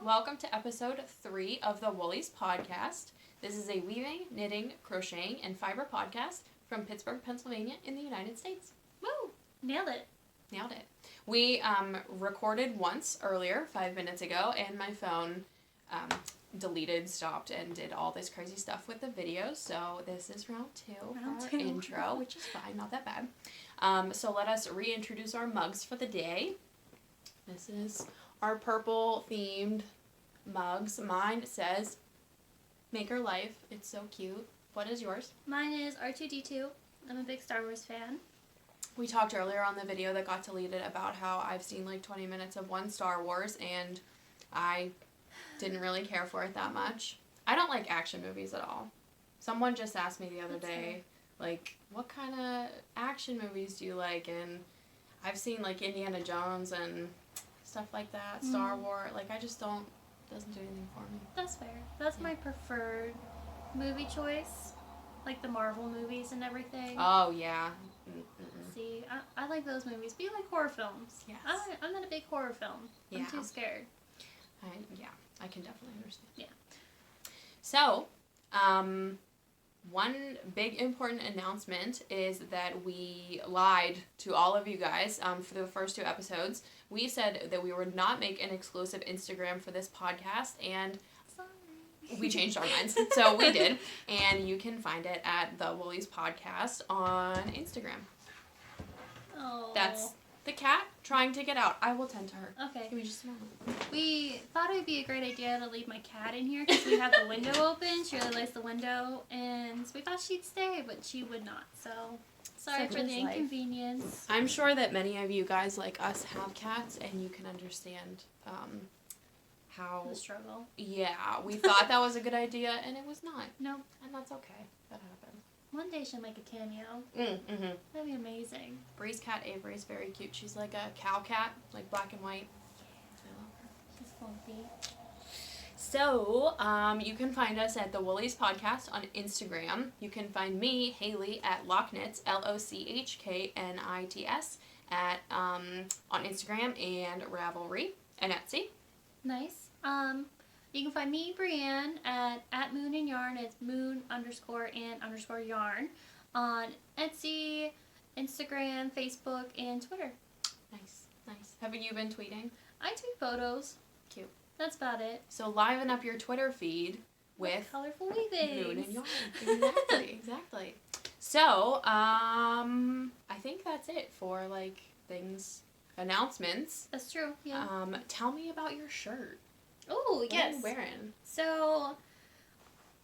welcome to episode 3 of the Woolies podcast. This is a weaving, knitting, crocheting, and fiber podcast from Pittsburgh, Pennsylvania in the United States. Woo! Nailed it. Nailed it. We recorded once earlier, 5 minutes ago, and my phone deleted, stopped, and did all this crazy stuff with the videos. So this is round 2 for our intro, which is fine, not that bad. So let us reintroduce our mugs for the day. This is our purple themed mugs. Mine says Maker Life. It's so cute. What is yours? Mine is R2-D2. I'm a big Star Wars fan. We talked earlier on the video that got deleted about how I've seen like 20 minutes of one Star Wars and I didn't really care for it that much. I don't like action movies at all. Someone just asked me the other day, like, what kind of action movies do you like? And I've seen like Indiana Jones and stuff like that, Star Wars. Like, I just don't, doesn't do anything for me. That's fair. That's my preferred movie choice. Like the Marvel movies and everything. Oh, yeah. See, I like those movies. But you like horror films. Yes. I'm not a big horror film. Yeah. I'm too scared. I can definitely understand. Yeah. So, one big important announcement is that we lied to all of you guys for the first 2 episodes. We said that we would not make an exclusive Instagram for this podcast, and we changed our minds. So we did, and you can find it at the Woolies Podcast on Instagram. Oh. That's the cat trying to get out. I will tend to her. Okay. Give me just a moment. We thought it would be a great idea to leave my cat in here because we have the window open. She really likes the window, and so we thought she'd stay, but she would not. So sorry Such for the is life. inconvenience. I'm sure that many of you guys like us have cats, and you can understand how... The struggle. Yeah, we thought that was a good idea, and it was not. Nope. And that's okay. That happened. One day she'll make a cameo. Mm-hmm. That'd be amazing. Bree's cat, Avery, is very cute. She's like a cow cat, like black and white. I love her. She's fluffy. So, you can find us at the Woolies Podcast on Instagram. You can find me, Hayley, at Locknits, LOCHKNITS, at on Instagram and Ravelry and Etsy. Nice. You can find me, Brienne, at Moon and Yarn. It's moon_and_yarn on Etsy, Instagram, Facebook, and Twitter. Nice. Have you been tweeting? I tweet photos. Cute. That's about it. So liven up your Twitter feed with colorful weavings. Moon and Yarn. Exactly. So, I think that's it for like announcements. That's true. Yeah. Tell me about your shirt. Oh, yes. What are you wearing? So,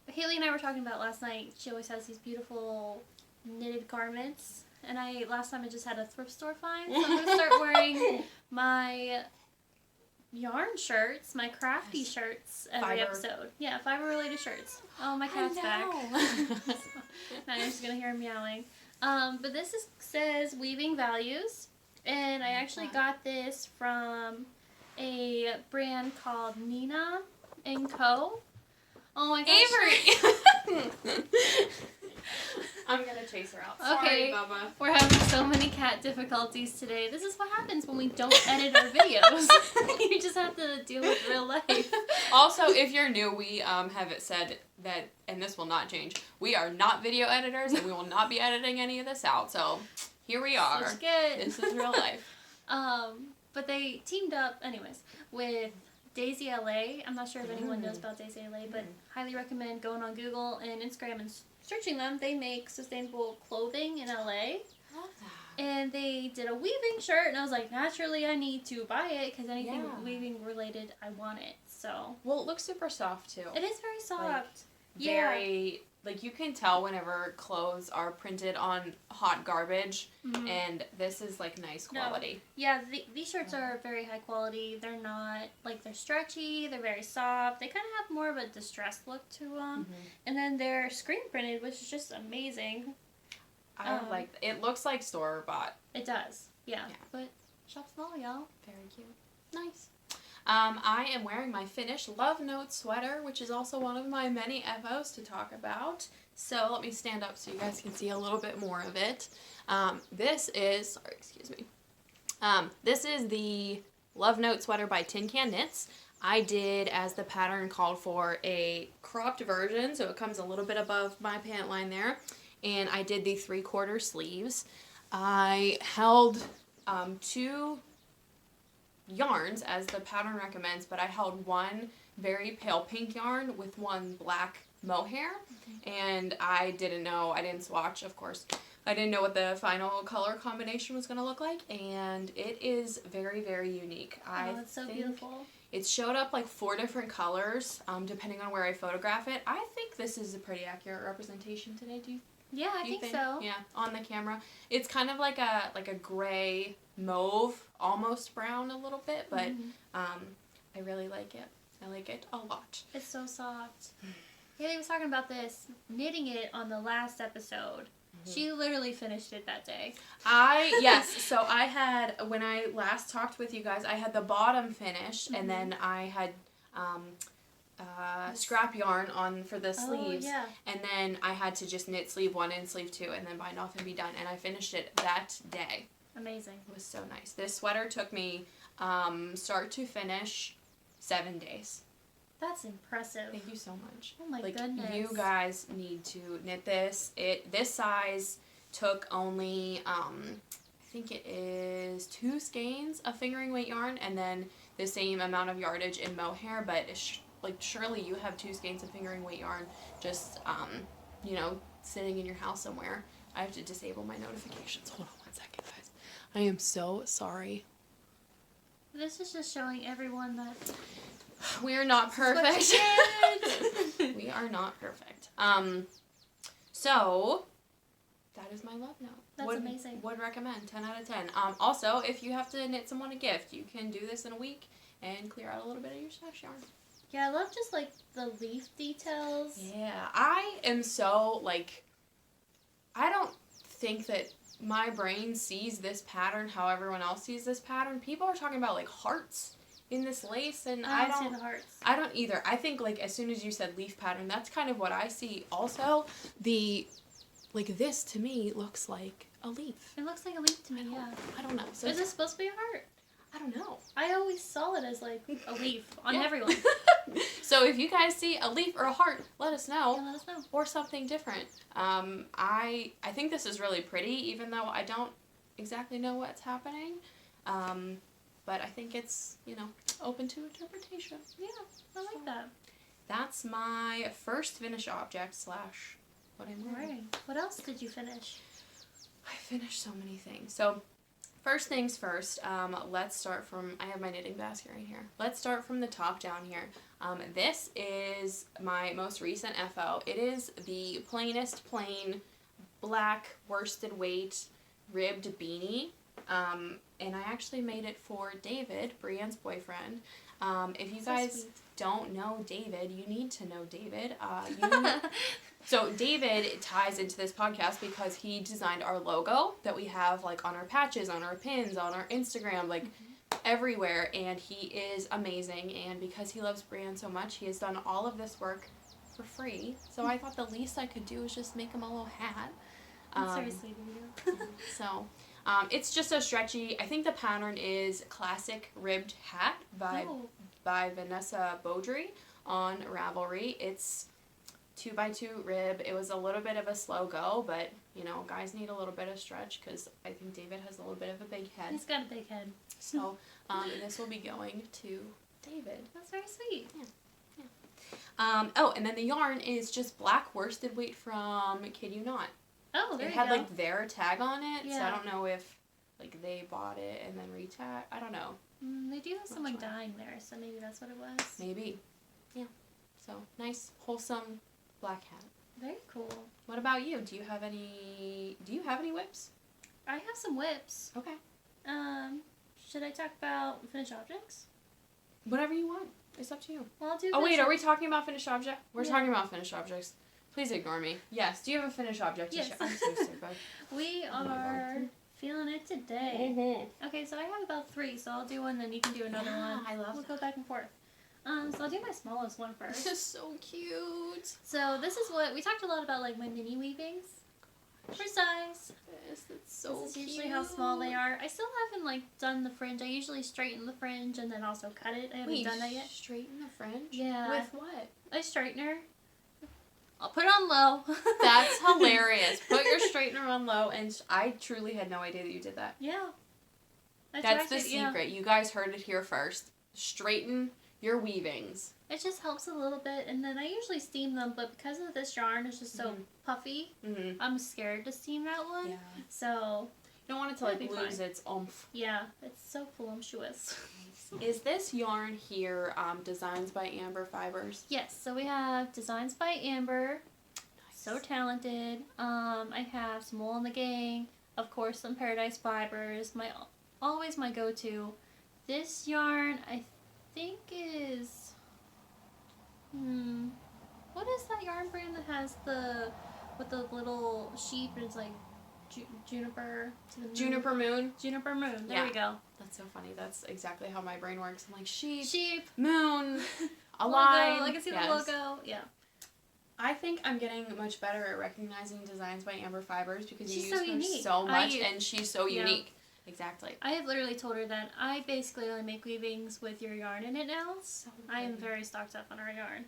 Hayley and I were talking about last night. She always has these beautiful knitted garments. And last time I just had a thrift store find. So I'm going to start wearing my yarn shirts, my crafty shirts every episode. Yeah, fiber-related shirts. Oh, my cat's back. Now you're just going to hear him meowing. But this says Weaving Values. And I actually got this from a brand called Nina & Co. Oh my gosh. Avery! I'm gonna chase her out. Okay, Sorry, Bubba. We're having so many cat difficulties today. This is what happens when we don't edit our videos. You just have to deal with real life. Also, if you're new, we have it said that, and this will not change, we are not video editors, and we will not be editing any of this out, so here we are. That's good. This is real life. But they teamed up, anyways, with Daisy LA. I'm not sure if anyone knows about Daisy LA, but highly recommend going on Google and Instagram and searching them. They make sustainable clothing in LA. Love that. And they did a weaving shirt, and I was like, naturally, I need to buy it, because anything weaving related, I want it, so. Well, it looks super soft, too. It is very soft. Like, very, like, you can tell whenever clothes are printed on hot garbage, and this is, like, nice quality. No. Yeah, these shirts are very high quality. They're not, like, they're stretchy, they're very soft. They kind of have more of a distressed look to them. And then they're screen printed, which is just amazing. I like, it looks like store-bought. It does, yeah. But shop small, y'all. Very cute. Nice. I am wearing my Finnish Love Note sweater, which is also one of my many evos to talk about. So let me stand up so you guys can see a little bit more of it. This is the Love Note sweater by Tin Can Knits. I did, as the pattern called for, a cropped version, so it comes a little bit above my pant line there. And I did the 3/4 sleeves. I held 2 yarns as the pattern recommends, but I held one very pale pink yarn with one black mohair, and I didn't swatch, of course. I didn't know what the final color combination was going to look like, and it is very, very unique. It's so beautiful. It showed up like 4 different colors, depending on where I photograph it. I think this is a pretty accurate representation today. Do you? Yeah, I think so. Yeah, on the camera. It's kind of like a gray mauve, almost brown a little bit, but I really like it. I like it a lot. It's so soft. Hayley was talking about this, knitting it on the last episode. She literally finished it that day. So I had, when I last talked with you guys, I had the bottom finished, and then I had scrap yarn on for the sleeves, and then I had to just knit sleeve 1 and sleeve 2 and then bind off and be done, and I finished it that day. Amazing. It was so nice. This sweater took me start to finish 7 days. That's impressive. Thank you so much. Oh my goodness. You guys need to knit this. This size took only I think it is 2 skeins of fingering weight yarn, and then the same amount of yardage in mohair, but surely you have 2 skeins of fingering weight yarn just sitting in your house somewhere. I have to disable my notifications. Hold on 1 second, guys. I am so sorry. This is just showing everyone that we are not perfect. We are not perfect. So that is my love note. That's amazing. Would recommend. 10 out of 10. Also, if you have to knit someone a gift, you can do this in a week and clear out a little bit of your stash yarn. Yeah, I love just like the leaf details. Yeah, I am so I don't think that my brain sees this pattern how everyone else sees this pattern. People are talking about hearts in this lace, and I don't see the hearts. I don't either. I think as soon as you said leaf pattern, that's kind of what I see. Also, this to me looks like a leaf. It looks like a leaf to me. I don't know. So is it supposed to be a heart? I don't know. I always saw it as a leaf on everyone. So if you guys see a leaf or a heart, let us know. Yeah, let us know. Or something different. I think this is really pretty, even though I don't exactly know what's happening. But I think it's, open to interpretation. Yeah, I like that. That's my first finish object / what I'm wearing. Right. What else did you finish? I finished so many things. So, first things first, let's start from, I have my knitting basket right here. Let's start from the top down here. This is my most recent FO. It is the plainest plain black worsted weight ribbed beanie. And I actually made it for David, Brienne's boyfriend. If you guys don't know David, you need to know David. So David ties into this podcast because he designed our logo that we have on our patches, on our pins, on our Instagram, everywhere. And he is amazing. And because he loves Brienne so much, he has done all of this work for free. So I thought the least I could do was just make him a little hat. That's very sweet of you. So it's just so stretchy. I think the pattern is Classic Ribbed Hat by Vanessa Beaudry on Ravelry. It's 2x2 rib. It was a little bit of a slow go, but guys need a little bit of stretch because I think David has a little bit of a big head. He's got a big head. So this will be going to David. That's very sweet. Yeah. And then the yarn is just black worsted weight from Kid You Not. Oh, there it you go. had their tag on it, Yeah. so I don't know if they bought it and then retag. I don't know. They do have someone dying there, so maybe that's what it was. Maybe. Yeah. So nice, wholesome black hat. Very cool. What about you? Do you have any whips? I have some whips. Okay. Should I talk about finished objects? Whatever you want. It's up to you. Well, I'll do. Oh wait, are we talking about finished object? We're Yeah. talking about finished objects. Please ignore me. Yes. Do you have a finished object to Yes. share? I'm so stupid. We are feeling it today. Mm-hmm. Okay, so I have about 3, so I'll do one, then you can do another one. I love We'll that. go back and forth. So I'll do my smallest one first. This is so cute. So this is what we talked a lot about, my mini weavings. size. Yes, that's so This is usually how small they are. I still haven't like done the fringe. I usually straighten the fringe and then also cut it. I haven't done that yet. Straighten the fringe? Yeah. With what? A straightener. I'll put it on low. That's hilarious. Put your straightener on low, and I truly had no idea that you did that. Yeah. That's the secret. You guys heard it here first. Straighten your weavings. It just helps a little bit, and then I usually steam them, but because of this yarn is just so puffy, I'm scared to steam that one. Yeah. So you don't want it to like lose its oomph. Yeah, it's so voluptuous. Is this yarn here Designs by Amber Fibers? Yes, so we have Designs by Amber. Nice. So talented. I have some Wool in the Gang. Of course, some Paradise Fibers. Always my go-to. This yarn, I think is... What is that yarn brand that has with the little sheep and it's like juniper to the moon? Juniper Moon? Juniper Moon. There we go. That's so funny. That's exactly how my brain works. I'm like, sheep, logo. moon, a line. I can see the logo. Yeah. I think I'm getting much better at recognizing Designs by Amber Fibers because she's you use her so much and she's so unique. Exactly. I have literally told her that I basically only make weavings with your yarn in it now. So I am very stocked up on our yarn.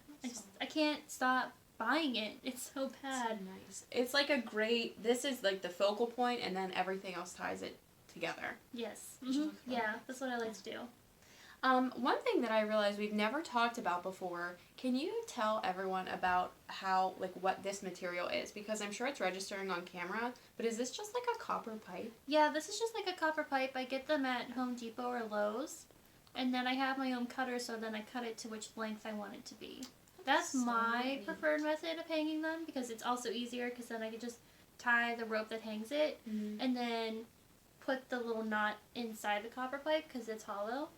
I can't stop buying it. It's so bad. So nice. It's like a great, this is like the focal point and then everything else ties it together. Yes. Mm-hmm. Yeah, that's what I like to do. One thing that I realized we've never talked about before, can you tell everyone about how, like, what this material is? Because I'm sure it's registering on camera, but is this just like a copper pipe? Yeah, this is just like a copper pipe. I get them at Home Depot or Lowe's, and then I have my own cutter, so then I cut it to which length I want it to be. That's so my preferred method of hanging them, because it's also easier, because then I can just tie the rope that hangs it, and then put the little knot inside the copper pipe, because it's hollow.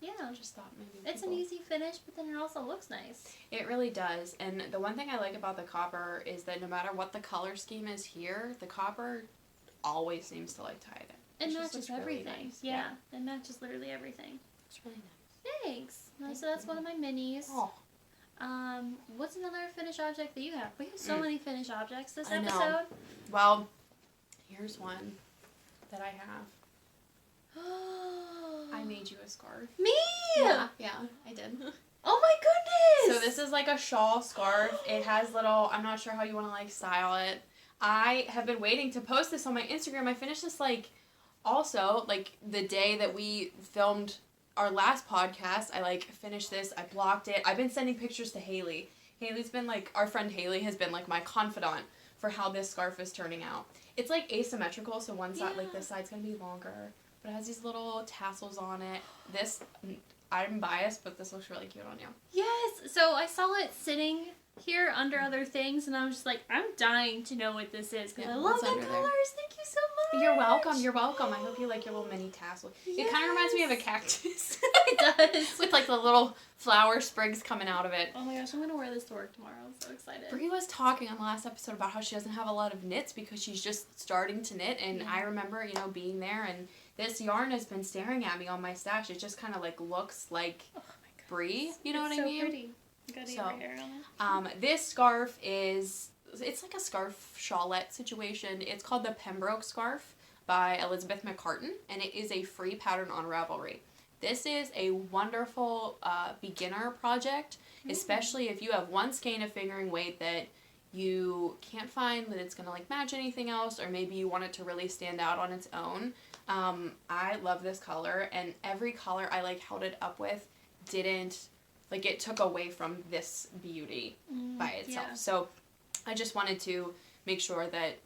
Yeah, I just thought maybe it's an easy finish, but then it also looks nice. It really does, and the one thing I like about the copper is that no matter what the color scheme is here, the copper always seems to like tie it in. It matches everything. Really nice. Yeah, it matches literally everything. It's really nice. Thanks. So that's one of my minis. Oh. What's another finished object that you have? We have so many finished objects this episode. Know. Well, here's one that I have. I made you a scarf. Me? Yeah, I did. Oh my goodness! So this is like a shawl scarf. It has little, I'm not sure how you want to like style it. I have been waiting to post this on my Instagram. I finished this also the day that we filmed our last podcast. I finished this. I blocked it. I've been sending pictures to Hayley. Hayley's been our friend Hayley has been my confidant for how this scarf is turning out. It's asymmetrical, so one side, this side's going to be longer. But it has these little tassels on it. This, I'm biased, but this looks really cute on you. Yes! So I saw it sitting here under other things, and I was just I'm dying to know what this is, because I love the colors. Thank you so much! You're welcome. I hope you like your little mini tassel. Yes. It kind of reminds me of a cactus. It does. With the little flower sprigs coming out of it. Oh my gosh, I'm going to wear this to work tomorrow. I'm so excited. Bree was talking on the last episode about how she doesn't have a lot of knits because she's just starting to knit, and I remember, being there, and this yarn has been staring at me on my stash. It just kind of looks like Bree, you know what I mean? So pretty. You gotta get your hair on it. This scarf it's like a scarf shawlette situation. It's called the Pembroke scarf by Elizabeth McCartan, and it is a free pattern on Ravelry. This is a wonderful beginner project, especially if you have one skein of fingering weight that you can't find that it's going to match anything else, or maybe you want it to really stand out on its own. I love this color, and every color I held it up with didn't, it took away from this beauty by itself. Yeah. So I just wanted to make sure that,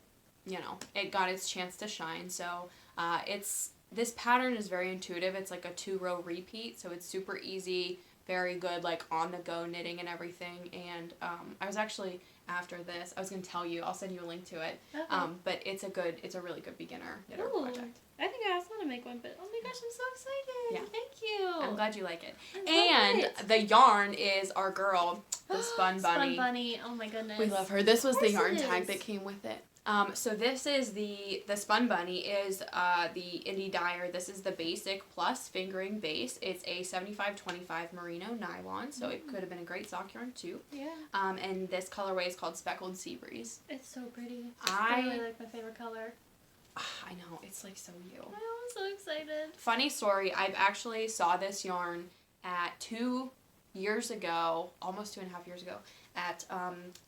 it got its chance to shine. So this pattern is very intuitive. It's a 2-row repeat, so it's super easy, very good, on the go knitting and everything. And I was actually, after this, I was going to tell you, I'll send you a link to it. Okay. But it's a really good beginner knitter project. I think I also want to make one, but oh my gosh, I'm so excited. Yeah. Thank you. I'm glad you like it. And the yarn is our girl, the Spun Bunny. Spun Bunny. Oh my goodness. We love her. This was the yarn tag that came with it. So this is the Spun Bunny is the indie dyer. This is the basic plus fingering base. It's a 75/25 merino nylon, so it could have been a great sock yarn too. Yeah. And this colorway is called Speckled Sea Breeze. It's so pretty. I really like my favorite color. I know, it's like so you. I know, I'm so excited. Funny story, I've actually saw this yarn at 2 years ago, almost 2.5 years ago, at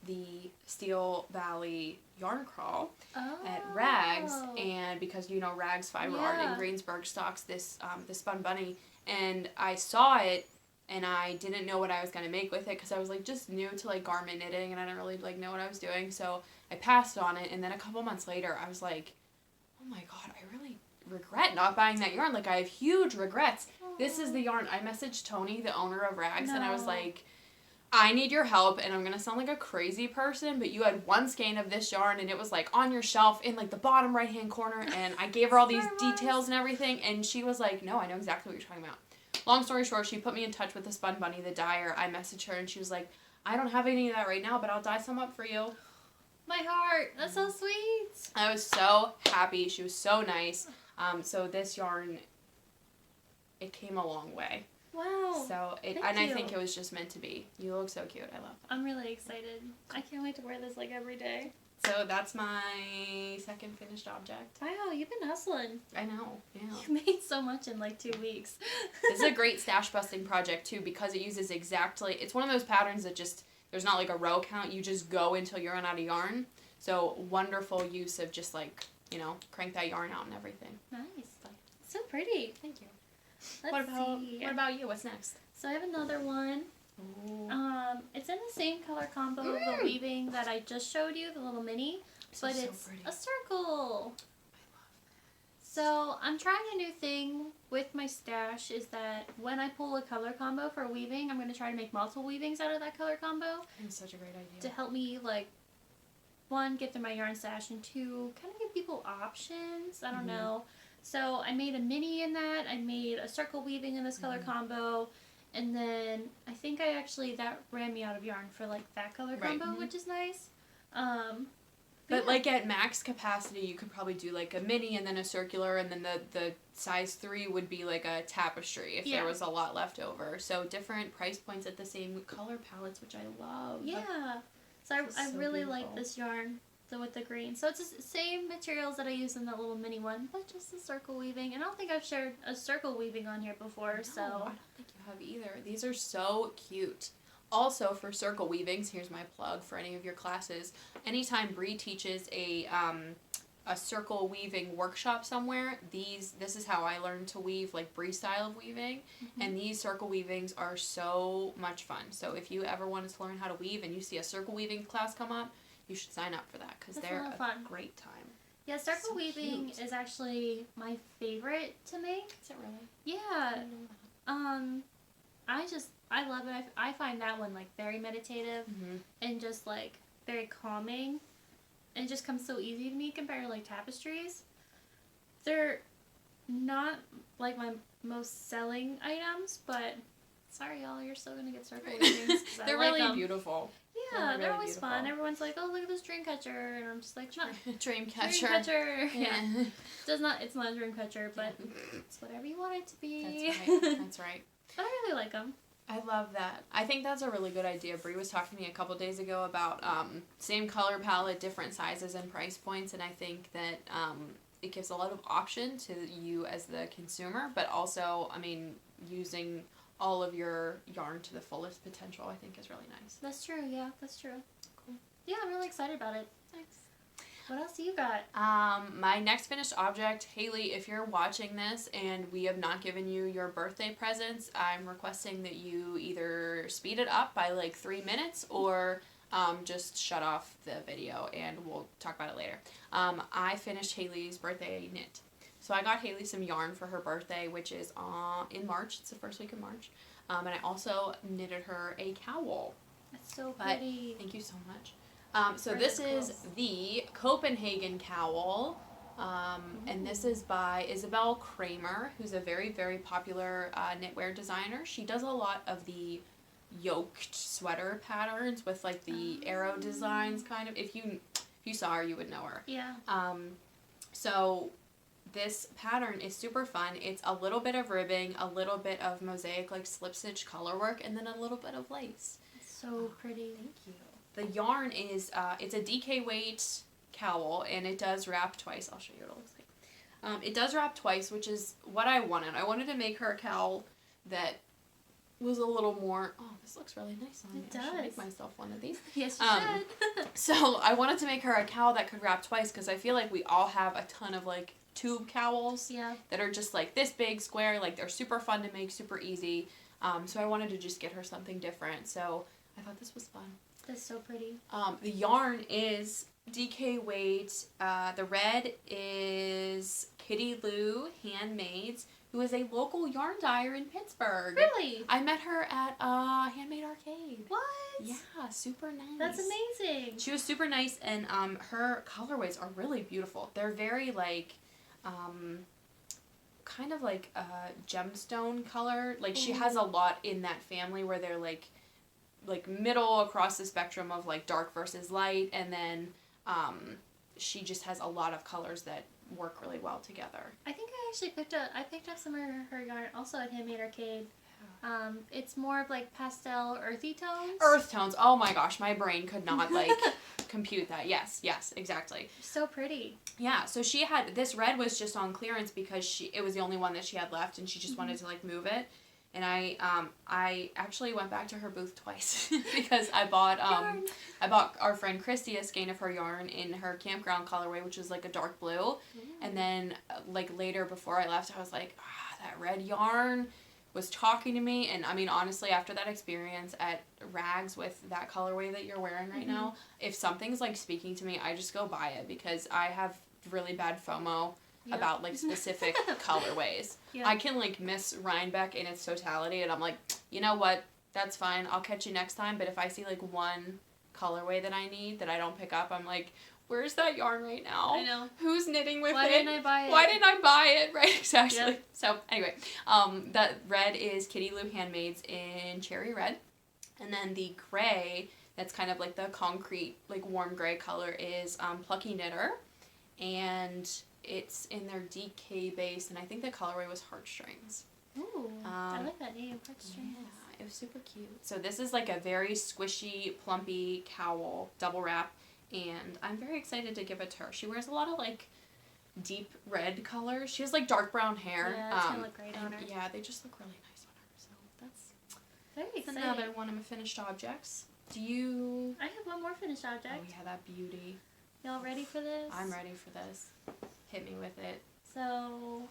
the Steel Valley Yarn Crawl at Rags, and because you know Rags Fiber Art in Greensburg stocks this Spun Bunny, and I saw it and I didn't know what I was gonna make with it because I was like just new to like garment knitting and I didn't really like know what I was doing, so I passed on it, and then a couple months later I was like, oh my god, I really regret not buying that yarn. Like, I have huge regrets. This is the yarn. I messaged Tony, the owner of Rags, and I was like, I need your help, and I'm going to sound like a crazy person, but you had one skein of this yarn, and it was, like, on your shelf in, like, the bottom right-hand corner, and I gave her all these details and everything, and she was like, no, I know exactly what you're talking about. Long story short, she put me in touch with the Spun Bunny, the dyer. I messaged her, and she was like, I don't have any of that right now, but I'll dye some up for you. My heart. That's so sweet. I was so happy. She was so nice. So this yarn, it came a long way. Wow. So I think it was just meant to be. You look so cute. I love that. I'm really excited. I can't wait to wear this like every day. So that's my second finished object. Wow, you've been hustling. I know. Yeah. You made so much in like 2 weeks. This is a great stash busting project too because it uses exactly. It's one of those patterns that just there's not like a row count. You just go until you run out of yarn. So wonderful use of just like, you know, crank that yarn out and everything. Nice. So pretty. Thank you. Let's see. What about you? What's next? So I have another one. Ooh. It's in the same color combo of the weaving that I just showed you, the little mini, but it's pretty. a circle. So I'm trying a new thing with my stash is that when I pull a color combo for weaving, I'm going to try to make multiple weavings out of that color combo. It's such a great idea. To help me, like, one, get through my yarn stash, and two, kind of give people options. I don't know. So I made a mini in that. I made a circle weaving in this color combo. And then I think that ran me out of yarn for, like, that color combo, which is nice. But like at max capacity, you could probably do like a mini and then a circular, and then the size 3 would be like a tapestry if there was a lot left over. So different price points at the same color palettes, which I love. Yeah. So I really like this yarn with the green. So it's the same materials that I used in that little mini one, but just the circle weaving. And I don't think I've shared a circle weaving on here before, No, so. I don't think you have either. These are so cute. Also, for circle weavings, here's my plug for any of your classes. Anytime Bree teaches a circle weaving workshop somewhere, this is how I learned to weave, like Bree style of weaving. And these circle weavings are so much fun. So if you ever wanted to learn how to weave and you see a circle weaving class come up, you should sign up for that because they're a great time. Yeah, circle weaving is actually my favorite to make. Is it really? Yeah. I love it. I find that one, like, very meditative and just, like, very calming. And it just comes so easy to me compared to, like, tapestries. They're not, like, my most selling items, but sorry, y'all, you're still going to get circle weavings. They're really beautiful. Yeah, they're always fun. Everyone's like, oh, look at this dream catcher. And I'm just like, dream catcher. Dream catcher. Yeah. It's not a dream catcher, but it's whatever you want it to be. That's right. But I really like them. I love that. I think that's a really good idea. Bree was talking to me a couple days ago about same color palette, different sizes and price points, and I think that it gives a lot of option to you as the consumer, but also, I mean, using all of your yarn to the fullest potential, I think is really nice. That's true, yeah, that's true. Cool. Yeah, I'm really excited about it. Thanks. What else do you got? My next finished object, Hayley, if you're watching this and we have not given you your birthday presents, I'm requesting that you either speed it up by like 3 minutes or just shut off the video and we'll talk about it later. I finished Hayley's birthday knit. So I got Hayley some yarn for her birthday, which is in March. It's the first week of March. And I also knitted her a cowl. That's so pretty. Thank you so much. So this is the Copenhagen cowl, and this is by Isabel Kramer, who's a very, very popular knitwear designer. She does a lot of the yoked sweater patterns with like the arrow designs kind of. If you you saw her, you would know her. Yeah. So this pattern is super fun. It's a little bit of ribbing, a little bit of mosaic, like slip stitch color work, and then a little bit of lace. It's so pretty. Thank you. The yarn is, it's a DK weight cowl, and it does wrap twice. I'll show you what it looks like. It does wrap twice, which is what I wanted. I wanted to make her a cowl that was a little more, oh, this looks really nice on me. It does. I should make myself one of these. Yes, you should. So I wanted to make her a cowl that could wrap twice, because I feel like we all have a ton of, like, tube cowls that are just, like, this big, square. Like, they're super fun to make, super easy. So I wanted to just get her something different. So I thought this was fun. That's so pretty. The yarn is DK weight. The red is Kitty Lou Handmade, who is a local yarn dyer in Pittsburgh. Really? I met her at Handmade Arcade. What? Yeah, super nice. That's amazing. She was super nice, and her colorways are really beautiful. They're very, like, kind of like a gemstone color. Like, she has a lot in that family where they're, like middle across the spectrum of, like, dark versus light, and then she just has a lot of colors that work really well together. I think I actually picked up some of her yarn also at Handmade Arcade. It's more of, like, pastel earthy tones. Earth tones. Oh my gosh, my brain could not, like, compute that. Yes, exactly. So pretty. Yeah, so she had, this red was just on clearance because it was the only one that she had left, and she just wanted to, like, move it. And I actually went back to her booth twice because I bought our friend Christy a skein of her yarn in her campground colorway, which is, like, a dark blue. And then, like, later before I left, I was like, that red yarn was talking to me. And I mean, honestly, after that experience at Rags with that colorway that you're wearing right now, if something's, like, speaking to me, I just go buy it, because I have really bad FOMO about, like, specific colorways. I can, like, miss Rhinebeck in its totality, and I'm like, you know what, that's fine, I'll catch you next time. But if I see, like, one colorway that I need that I don't pick up, I'm like, where's that yarn right now? I know. Who's knitting with it? Why didn't I buy it? Why didn't I buy it? Right, exactly. Yep. So, anyway, that red is Kitty Lou Handmaids in cherry red. And then the gray, that's kind of like the concrete, like, warm gray color, is Plucky Knitter. And it's in their DK base, and I think the colorway was Heartstrings. Ooh, I like that name, Heartstrings. Yeah, it was super cute. So this is, like, a very squishy, plumpy cowl, double wrap, and I'm very excited to give it to her. She wears a lot of, like, deep red colors. She has, like, dark brown hair. Yeah, it's gonna look great on her. Yeah, they just look really nice on her. So that's very exciting. another one of my finished objects. Do you? I have one more finished object. Oh yeah, that beauty. Y'all ready for this? I'm ready for this. Hit me with it. So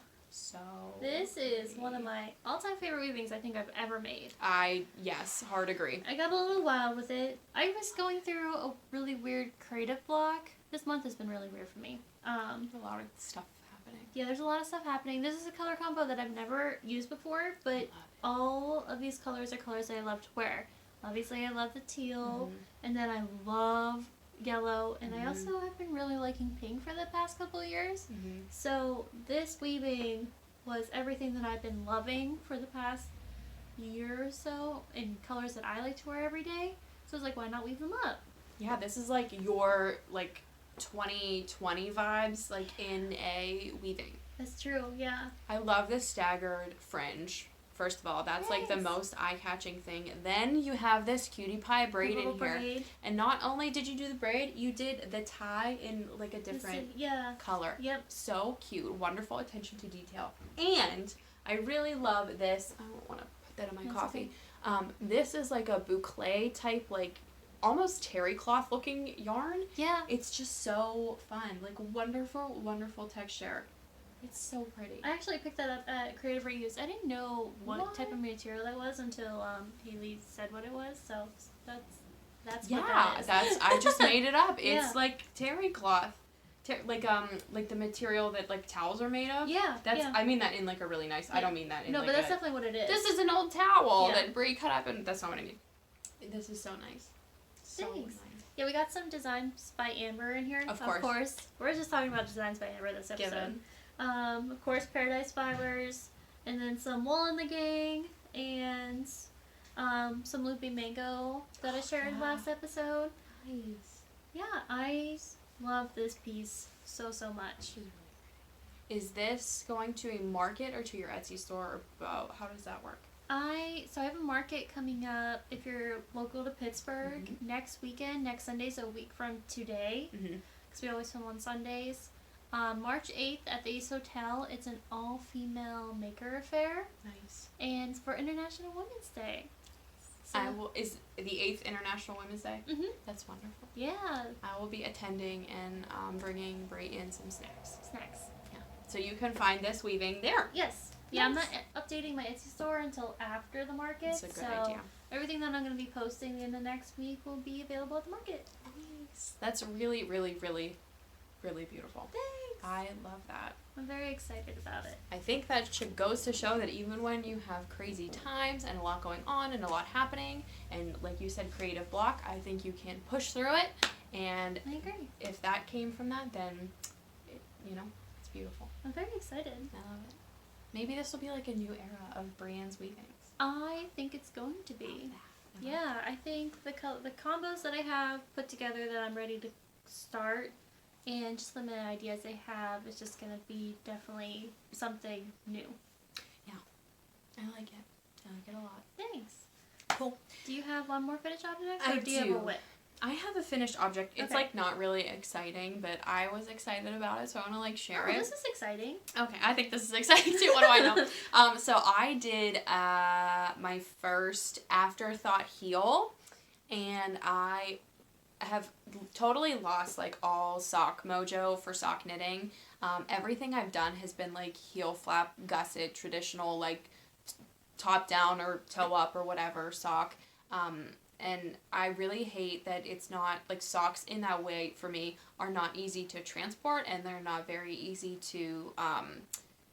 this is one of my all-time favorite weavings I think I've ever made. Yes, hard agree. I got a little wild with it. I was going through a really weird creative block. This month has been really weird for me. A lot of stuff happening. Yeah, there's a lot of stuff happening. This is a color combo that I've never used before, but all of these colors are colors that I love to wear. Obviously, I love the teal, and then I love yellow, and I also have been really liking pink for the past couple of years. So this weaving was everything that I've been loving for the past year or so in colors that I like to wear every day. So I was like, why not weave them up? Yeah, this is, like, your, like, 2020 vibes, like, in a weaving. That's true, yeah. I love the staggered fringe. First of all, that's like the most eye-catching thing. Then you have this cutie pie braid in here. Braid. And not only did you do the braid, you did the tie in, like, a different color. Yep. So cute. Wonderful attention to detail. And I really love this. I don't want to put that in my coffee. Okay. This is like a boucle type, like, almost terry cloth looking yarn. Yeah. It's just so fun. Like, wonderful, wonderful texture. It's so pretty. I actually picked that up at Creative Reuse. I didn't know what type of material that was until Hayley said what it was. So that's what that is. I just made it up. It's like terry cloth, like the material that, like, towels are made of. Yeah. I mean that in, like, a really nice. I don't mean that in. No, like, but that's definitely what it is. This is an old towel that Brie cut up, and that's not what I mean. This is so nice. So Thanks. nice. Yeah, we got some designs by Amber in here. Of course. We're just talking about designs by Amber this episode. Given. Of course, Paradise Fibers, and then some Wool in the Gang, and some Loopy Mango that I shared last episode. Nice. Yeah, I Love this piece so much. Is this going to a market or to your Etsy store or both? How does that work? I have a market coming up if you're local to Pittsburgh next weekend. Next Sunday's a week from today because we always film on Sundays. March 8th at the Ace Hotel. It's an all-female maker affair. Nice. And it's for International Women's Day. So, Is the 8th International Women's Day? That's wonderful. Yeah. I will be attending and bringing Brayton some snacks. Yeah. So you can find this weaving there. Yes. Yeah, I'm not updating my Etsy store until after the market. That's a good idea. Everything that I'm going to be posting in the next week will be available at the market. Nice. That's really, really, really, really beautiful. Thanks. I love that. I'm very excited about it. I think that goes to show that even when you have crazy times and a lot going on and a lot happening, and like you said, creative block, I think you can push through it. And I agree. if that came from that, then, it's beautiful. I'm very excited. I love it. Maybe this will be like a new era of Brienne's weavings. I think it's going to be. Yeah, I think the combos that I have put together that I'm ready to start and just the many ideas I have is just going to be definitely something new. Yeah, I like it. I like it a lot. Thanks. Cool. Do you have one more finished object? I do. You have a whip? I have a finished object. It's not really exciting, but I was excited about it, so I want to share it. This is exciting. Okay, I think this is exciting too. What do I know? So I did my first Afterthought heel, and I have totally lost all sock mojo for sock knitting. Everything I've done has been heel flap, gusset, traditional top down or toe up or whatever sock. And I really hate that it's not, socks in that way, for me, are not easy to transport, and they're not very easy to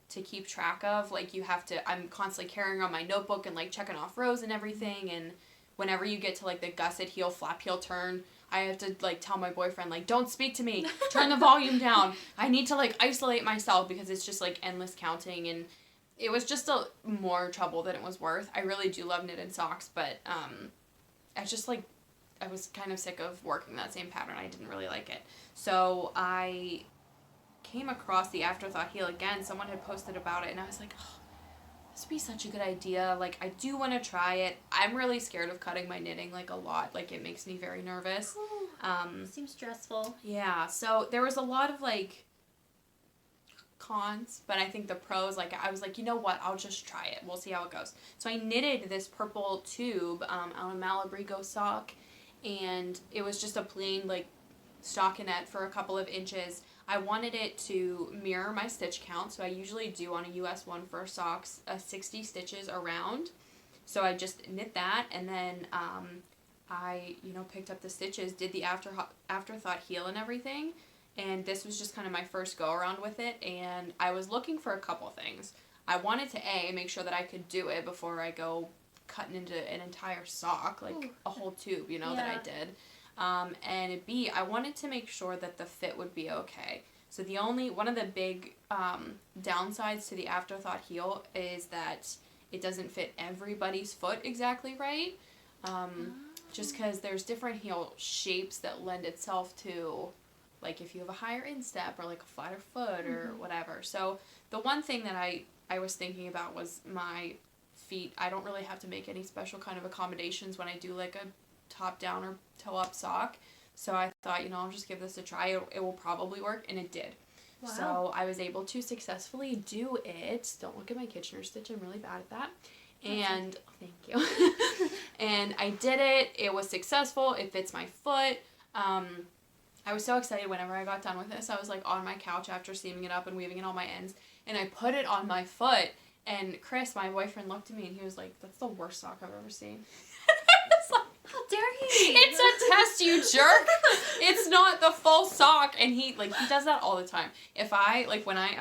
keep track of. I'm constantly carrying on my notebook and, checking off rows and everything, and whenever you get to, the gusset heel, flap heel turn, I have to, tell my boyfriend, don't speak to me, turn the volume down. I need to, isolate myself, because it's just, endless counting, and it was just more trouble than it was worth. I really do love knitted socks, but, I just I was kind of sick of working that same pattern. I didn't really like it. So I came across the Afterthought heel again. Someone had posted about it, and I was like, oh, this would be such a good idea. I do want to try it. I'm really scared of cutting my knitting a lot. It makes me very nervous. Seems stressful. Yeah. So there was a lot of cons, but I think the pros, I was you know what, I'll just try it. We'll see how it goes. So I knitted this purple tube out of Malabrigo sock, and it was just a plain stockinette for a couple of inches. I wanted it to mirror my stitch count, so I usually do on a US 1 for socks 60 stitches around. So I just knit that, and then I picked up the stitches, did the Afterthought heel and everything. And this was just kind of my first go-around with it, and I was looking for a couple things. I wanted to, make sure that I could do it before I go cutting into an entire sock, a whole tube, that I did. And B, I wanted to make sure that the fit would be okay. So one of the big downsides to the Afterthought heel is that it doesn't fit everybody's foot exactly right. Just because there's different heel shapes that lend itself to... if you have a higher instep or a flatter foot or whatever. So the one thing that I was thinking about was my feet. I don't really have to make any special kind of accommodations when I do a top down or toe up sock. So I thought, I'll just give this a try. It will probably work, and it did. Wow. So I was able to successfully do it. Don't look at my Kitchener stitch. I'm really bad at that. And thank you. And I did it. It was successful. It fits my foot. I was so excited whenever I got done with this. I was on my couch after seaming it up and weaving in all my ends, and I put it on my foot, and Chris, my boyfriend, looked at me and he was like, that's the worst sock I've ever seen. How dare he? It's a test, you jerk. It's not the full sock. And he does that all the time. If I, when I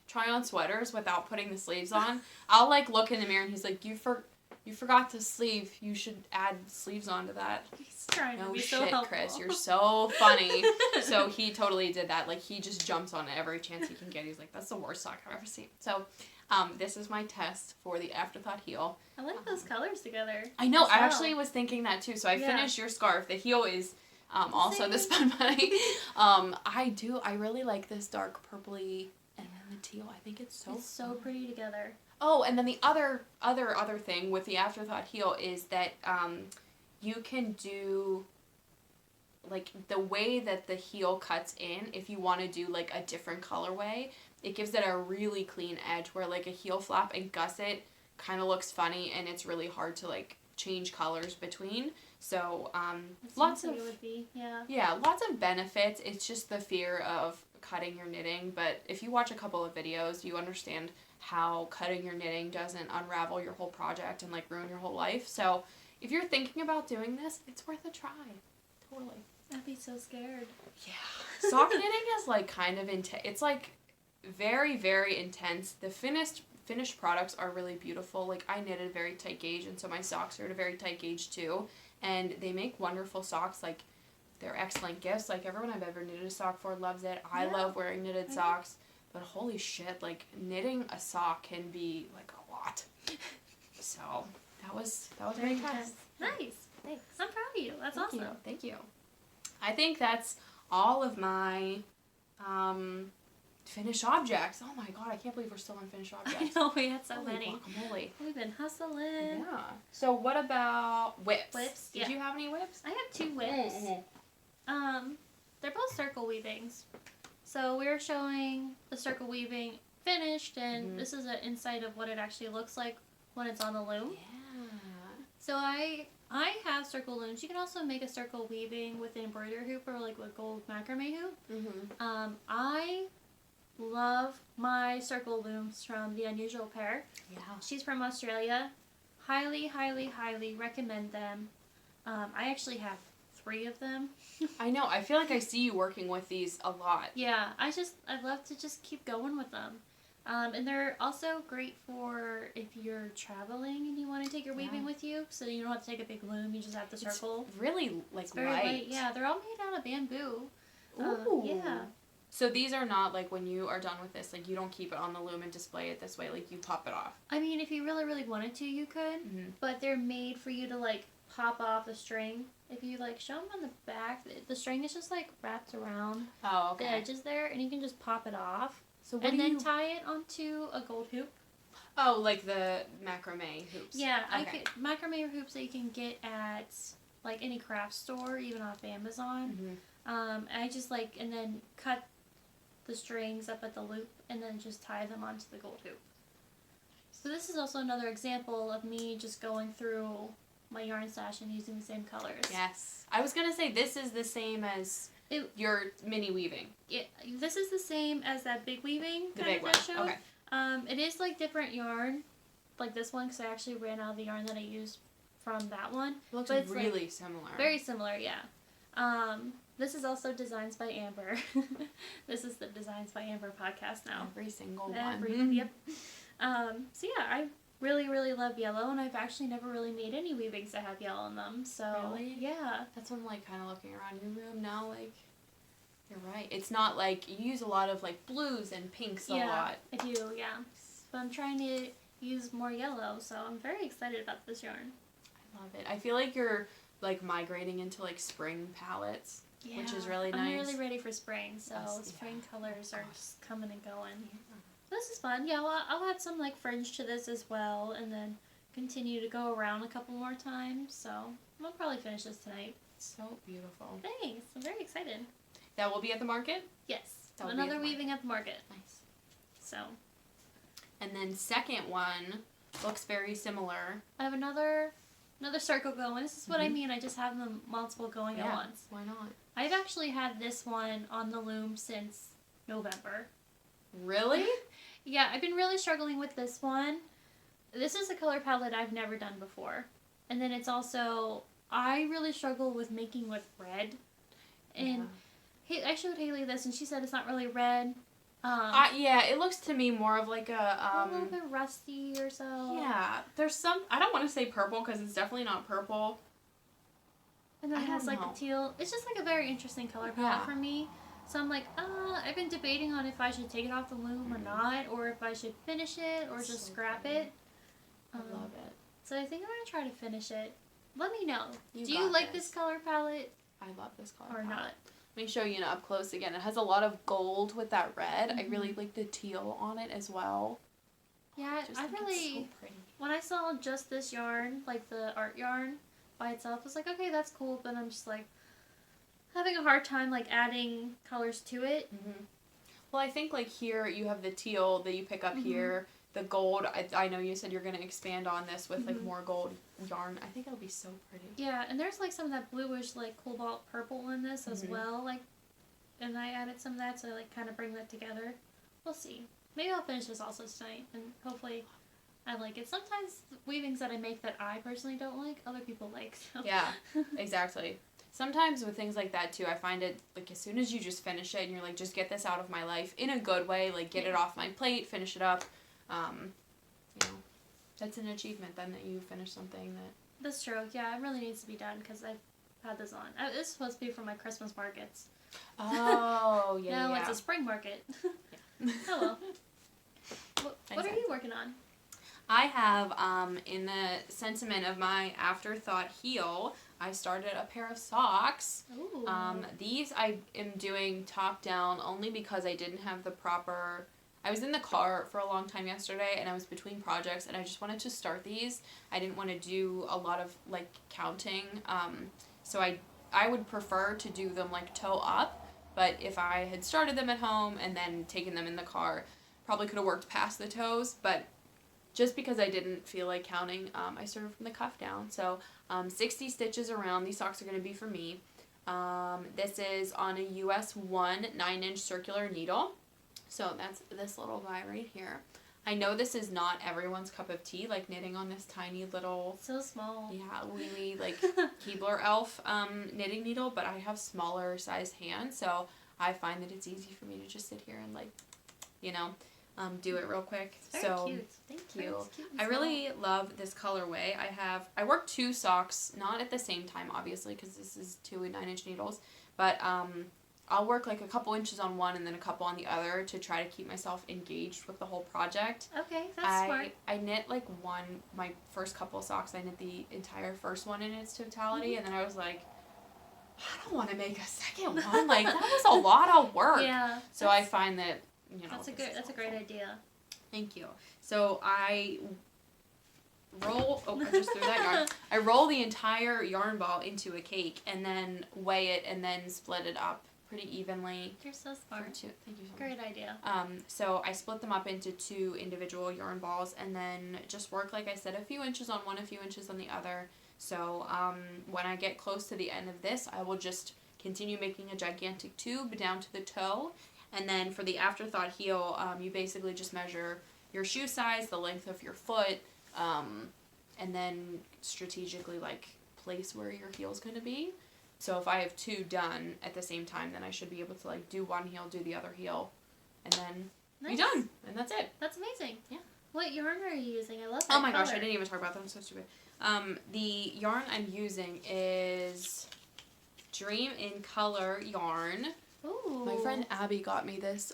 try on sweaters without putting the sleeves on, I'll look in the mirror and he's like, you forgot the sleeve. You should add sleeves onto that. He's trying to be shit, so helpful. Chris, you're so funny. So he totally did that. He just jumps on it every chance he can get. He's like, that's the worst sock I've ever seen. So this is my test for the Afterthought heel. I like those colors together. I know. I actually was thinking that too. So I finished your scarf. The heel is Also the Spun Bunny. I really like this dark purpley and then the teal. I think it's so pretty together. Oh, and then the other thing with the Afterthought heel is that you can do, like, the way that the heel cuts in, if you want to do, like, a different colorway, it gives it a really clean edge where, like, a heel flap and gusset kind of looks funny and it's really hard to, like, change colors between. So, lots of... It would be, yeah. Yeah, lots of benefits. It's just the fear of cutting your knitting, but if you watch a couple of videos, you understand how cutting your knitting doesn't unravel your whole project and, like, ruin your whole life. So, if you're thinking about doing this, it's worth a try. Totally. I'd be so scared. Yeah. Sock knitting is, like, kind of intense. It's, like, very, very intense. The finished products are really beautiful. Like, I knitted very tight gauge, and so my socks are at a very tight gauge, too. And they make wonderful socks. Like, they're excellent gifts. Like, everyone I've ever knitted a sock for loves it. I love wearing knitted socks. But holy shit, like, knitting a sock can be, like, a lot. So, that was very intense. Nice. Thanks. I'm proud of you. That's awesome. Thank you. I think that's all of my finished objects. Oh my god, I can't believe we're still on finished objects. I know, we had so Holy many. guacamole. We've been hustling. Yeah. So what about whips? Whips, Did you have any whips? I have 2 whips. Mm-hmm. They're both circle weavings. So we're showing the circle weaving finished, and this is an insight of what it actually looks like when it's on the loom. Yeah. So I have circle looms. You can also make a circle weaving with an embroidery hoop or like with gold macrame hoop. Mm-hmm. I love my circle looms from The Unusual Pair. Yeah. She's from Australia. Highly, highly, highly recommend them. I actually have 3 of them. I know. I feel like I see you working with these a lot. Yeah, I love to just keep going with them. And they're also great for if you're traveling and you want to take your weaving with you, so you don't have to take a big loom, you just have the circle. It's really, like, it's very light. Yeah, they're all made out of bamboo. Ooh. Yeah. So these are not, like, when you are done with this, like, you don't keep it on the loom and display it this way, like, you pop it off. I mean, if you really, really wanted to, you could, but they're made for you to, like, pop off the string. If you, like, show them on the back, the string is just, like, wrapped around the edges there, and you can just pop it off. So then tie it onto a gold hoop. Oh, like the macrame hoops. Yeah, macrame hoops that you can get at, like, any craft store, even off Amazon. I just, like, and then cut the strings up at the loop and then just tie them onto the gold hoop. So this is also another example of me just going through my yarn stash and using the same colors. Yes. I was going to say this is the same as your mini weaving. Yeah, this is the same as that big weaving The big one. Okay. It is, like, different yarn, like this one, because I actually ran out of the yarn that I used from that one. It looks really similar. Very similar, yeah. This is also Designs by Amber. This is the Designs by Amber podcast now. Every single one. Yep. So yeah, I really, really love yellow, and I've actually never really made any weavings that have yellow in them. So really? Yeah. That's what I'm, like, kind of looking around your room now. Like, you're right. It's not like you use a lot of, like, blues and pinks a lot. I do. Yeah. But I'm trying to use more yellow, so I'm very excited about this yarn. I love it. I feel like you're, like, migrating into, like, spring palettes. Yeah, which is really nice. I'm really ready for spring, so spring colors are just coming and going. Yeah. This is fun. Yeah, well, I'll add some, like, fringe to this as well, and then continue to go around a couple more times, so I'll probably finish this tonight. So beautiful. Thanks. I'm very excited. That will be at the market? Yes. Another weaving at the market. Nice. So. And then second one looks very similar. I have another circle going. This is what I mean. I just have them multiple going at once. Why not? I've actually had this one on the loom since November. Really? Yeah, I've been really struggling with this one. This is a color palette I've never done before. And then it's also, I really struggle with making with red. And I showed Hayley this, and she said it's not really red. Yeah, it looks to me more of like a little bit rusty or so. Yeah, there's some, I don't want to say purple because it's definitely not purple. And then it has like a teal. It's just like a very interesting color palette for me. So I'm like, I've been debating on if I should take it off the loom or not, or if I should finish it or just scrap it. I love it. So I think I'm going to try to finish it. Let me know. Do you like this color palette? I love this color or palette. not. Let me show you up close again. It has a lot of gold with that red. Mm-hmm. I really like the teal on it as well. Yeah, I really, it's so pretty. when I saw just this yarn, like the art yarn by itself, I was like, okay, that's cool, but I'm just like having a hard time like adding colors to it. Mm-hmm. Well, I think like here you have the teal that you pick up here. The gold, I know you said you're going to expand on this with like more gold yarn. I think it'll be so pretty. Yeah, and there's like some of that bluish like cobalt purple in this as well, like, and I added some of that to like kind of bring that together. We'll see. Maybe I'll finish this also tonight, and hopefully I like it. Sometimes weavings that I make that I personally don't like, other people like. So. Yeah, exactly. Sometimes with things like that too, I find it like as soon as you just finish it and you're like, just get this out of my life in a good way, like get it off my plate, finish it up. You know, that's an achievement then that you finish something that. That's true. Yeah, it really needs to be done because I've had this on. It's supposed to be for my Christmas markets. Oh yeah. No, it's a spring market. Yeah. Oh well. What are you working on? I have, in the sentiment of my Afterthought heel, I started a pair of socks. Ooh. These I am doing top down only because I didn't have the proper. I was in the car for a long time yesterday and I was between projects and I just wanted to start these. I didn't want to do a lot of like counting. So I would prefer to do them like toe up, but if I had started them at home and then taken them in the car, probably could have worked past the toes, but just because I didn't feel like counting, I started from the cuff down. So 60 stitches around. These socks are going to be for me. This is on a US 1 9-inch circular needle. So that's this little guy right here. I know this is not everyone's cup of tea, like knitting on this tiny little... So small. Yeah, wee like Keebler elf knitting needle, but I have smaller sized hands, so I find that it's easy for me to just sit here and like, you know, do it real quick. It's very cute. Thank you. Cute I really love this colorway. I work 2 socks, not at the same time, obviously, because this is 2 9-inch needles, but I'll work like a couple inches on one and then a couple on the other to try to keep myself engaged with the whole project. Okay, that's smart. I knit like my first couple of socks, I knit the entire first one in its totality, and then I was like, I don't want to make a second one. Like, that was a lot of work. Yeah. So I find that, you know. That's a great idea. Thank you. So I roll, I just threw that yarn. I roll the entire yarn ball into a cake and then weigh it and then split it up pretty evenly. You're so smart. Thank you so much. Great idea. So I split them up into 2 individual yarn balls and then just work, like I said, a few inches on one, a few inches on the other. So when I get close to the end of this, I will just continue making a gigantic tube down to the toe. And then for the Afterthought heel, you basically just measure your shoe size, the length of your foot, and then strategically like place where your heel is going to be. So if I have 2 done at the same time, then I should be able to like do one heel, do the other heel, and then be done. And that's it. That's amazing. Yeah. What yarn are you using? I love that. Oh my gosh, color. I didn't even talk about that. I'm so stupid. The yarn I'm using is Dream in Color yarn. Ooh. My friend Abby got me this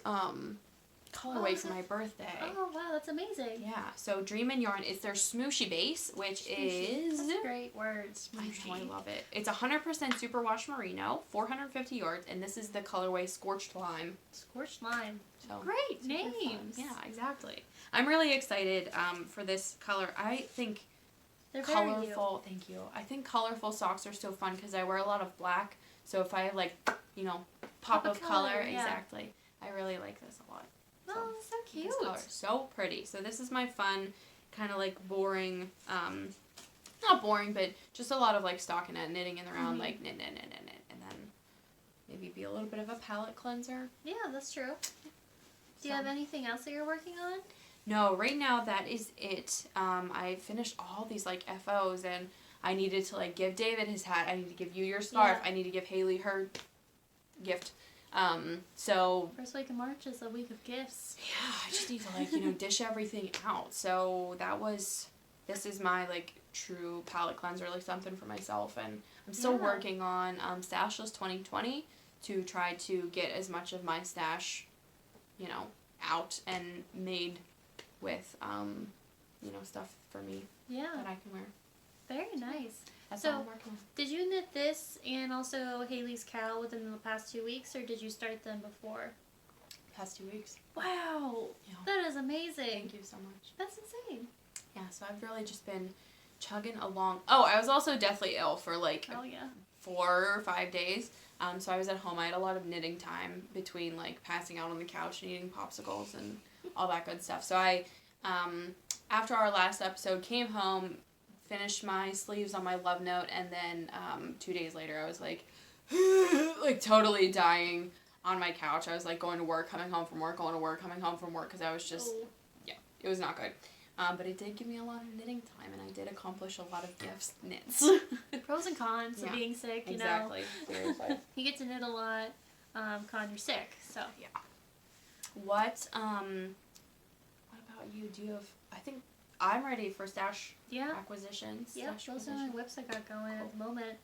colorway for my birthday. Oh wow, that's amazing. Yeah, so Dream in Yarn is their smooshy base, which is... That's a great word, smooshy. I love it. It's 100% superwash merino, 450 yards, and this is the colorway Scorched Lime. Scorched Lime. So Great names. Yeah, exactly. I'm really excited for this color. I think They're colorful... Thank you. I think colorful socks are so fun because I wear a lot of black, so if I have like, you know, pop of color, yeah. exactly. I really like this a lot. Oh, so cute. This color is so pretty. So this is my fun, kind of like boring, not boring, but just a lot of like stockinette knitting in the round, like knit, and then maybe be a little bit of a palette cleanser. Yeah, that's true. Do you have anything else that you're working on? No, right now that is it. I finished all these like FOs and I needed to like give David his hat. I need to give you your scarf. Yeah. I need to give Hayley her gift. So First week of March is a week of gifts. yeah, I just need to like, you know, dish everything out. So this is my like true palette cleanser, like something for myself, and I'm still working on Stashless 2020 to try to get as much of my stash, you know, out and made with you know, stuff for me Yeah. that I can wear. Very nice. That's So, all I'm working on. Did you knit this and also Hayley's cowl within the past 2 weeks, or did you start them before? Past 2 weeks. Wow, Yeah. that is amazing. Thank you so much. That's insane. Yeah, so I've really just been chugging along. Oh, I was also deathly ill for like Oh yeah. 4 or 5 days. So I was at home. I had a lot of knitting time between like passing out on the couch and eating popsicles and all that good stuff. So I, after our last episode, came home, finished my sleeves on my love note, and then 2 days later I was like, like totally dying on my couch. I was like going to work, coming home from work, going to work, coming home from work, because I was just, yeah, it was not good. But it did give me a lot of knitting time, and I did accomplish a lot of gifts knits. Pros and cons of being sick, you know. Exactly. Seriously. You get to knit a lot, con you're sick, so. Yeah. What about you? Do you have, I think I'm ready for Stashquisitions. Yeah, those are the whips I got going at the moment.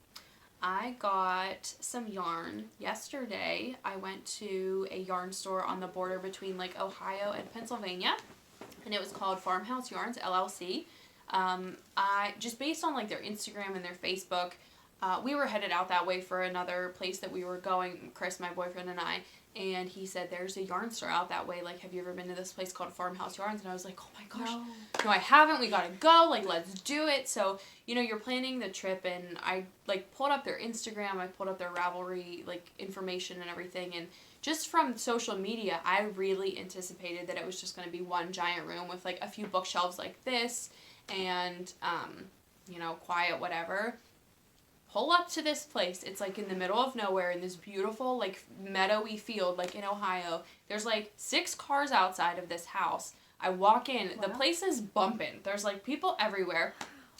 I got some yarn yesterday. I went to a yarn store on the border between like Ohio and Pennsylvania, and it was called Farmhouse Yarns LLC. I just based on like their Instagram and their Facebook, we were headed out that way for another place that we were going, Chris, my boyfriend, and I, and he said, there's a yarn store out that way, like, have you ever been to this place called Farmhouse Yarns? And I was like, oh my gosh, no I haven't, we gotta go, like, let's do it. So, you know, you're planning the trip, and I, like, pulled up their Instagram, I pulled up their Ravelry, like, information and everything, and just from social media, I really anticipated that it was just going to be one giant room with, like, a few bookshelves like this, and, you know, quiet, whatever. Pull up to this place. It's, like, in the middle of nowhere in this beautiful, like, meadowy field, like, in Ohio. There's, like, 6 cars outside of this house. I walk in. Wow. The place is bumping. There's, like, people everywhere,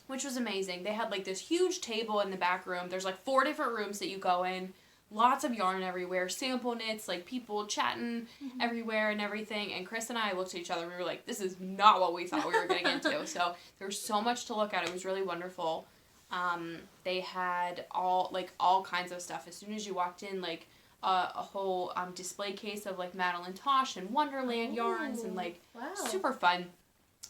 which was amazing. They had, like, this huge table in the back room. There's, like, 4 different rooms that you go in. Lots of yarn everywhere, sample knits, like people chatting everywhere and everything. And Chris and I looked at each other and we were like, this is not what we thought we were getting into. So there's so much to look at. It was really wonderful. They had all kinds of stuff. As soon as you walked in, like a whole display case of like Madeline Tosh and Wonderland yarns and like super fun.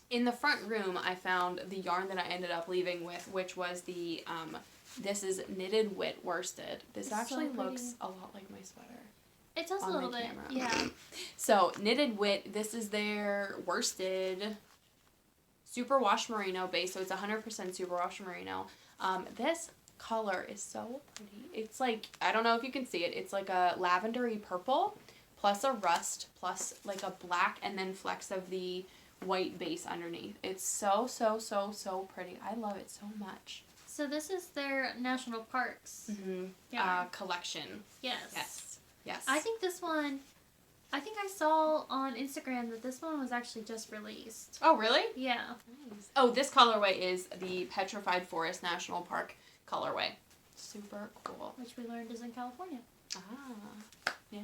In the front room, I found the yarn that I ended up leaving with, which was the this is Knitted Wit worsted. This actually looks a lot like my sweater. It does a little bit, yeah. So, Knitted Wit, this is their worsted superwash merino base. So, it's 100% superwash merino. This color is so pretty. It's like, I don't know if you can see it. It's like a lavendery purple plus a rust plus like a black and then flecks of the white base underneath. It's so, so, so, so pretty. I love it so much. So this is their national parks collection. Yes. Yes. I think this one, I think I saw on Instagram that this one was actually just released. Oh, really? Yeah. Nice. Oh, this colorway is the Petrified Forest National Park colorway. Super cool. Which we learned is in California. Ah, yeah.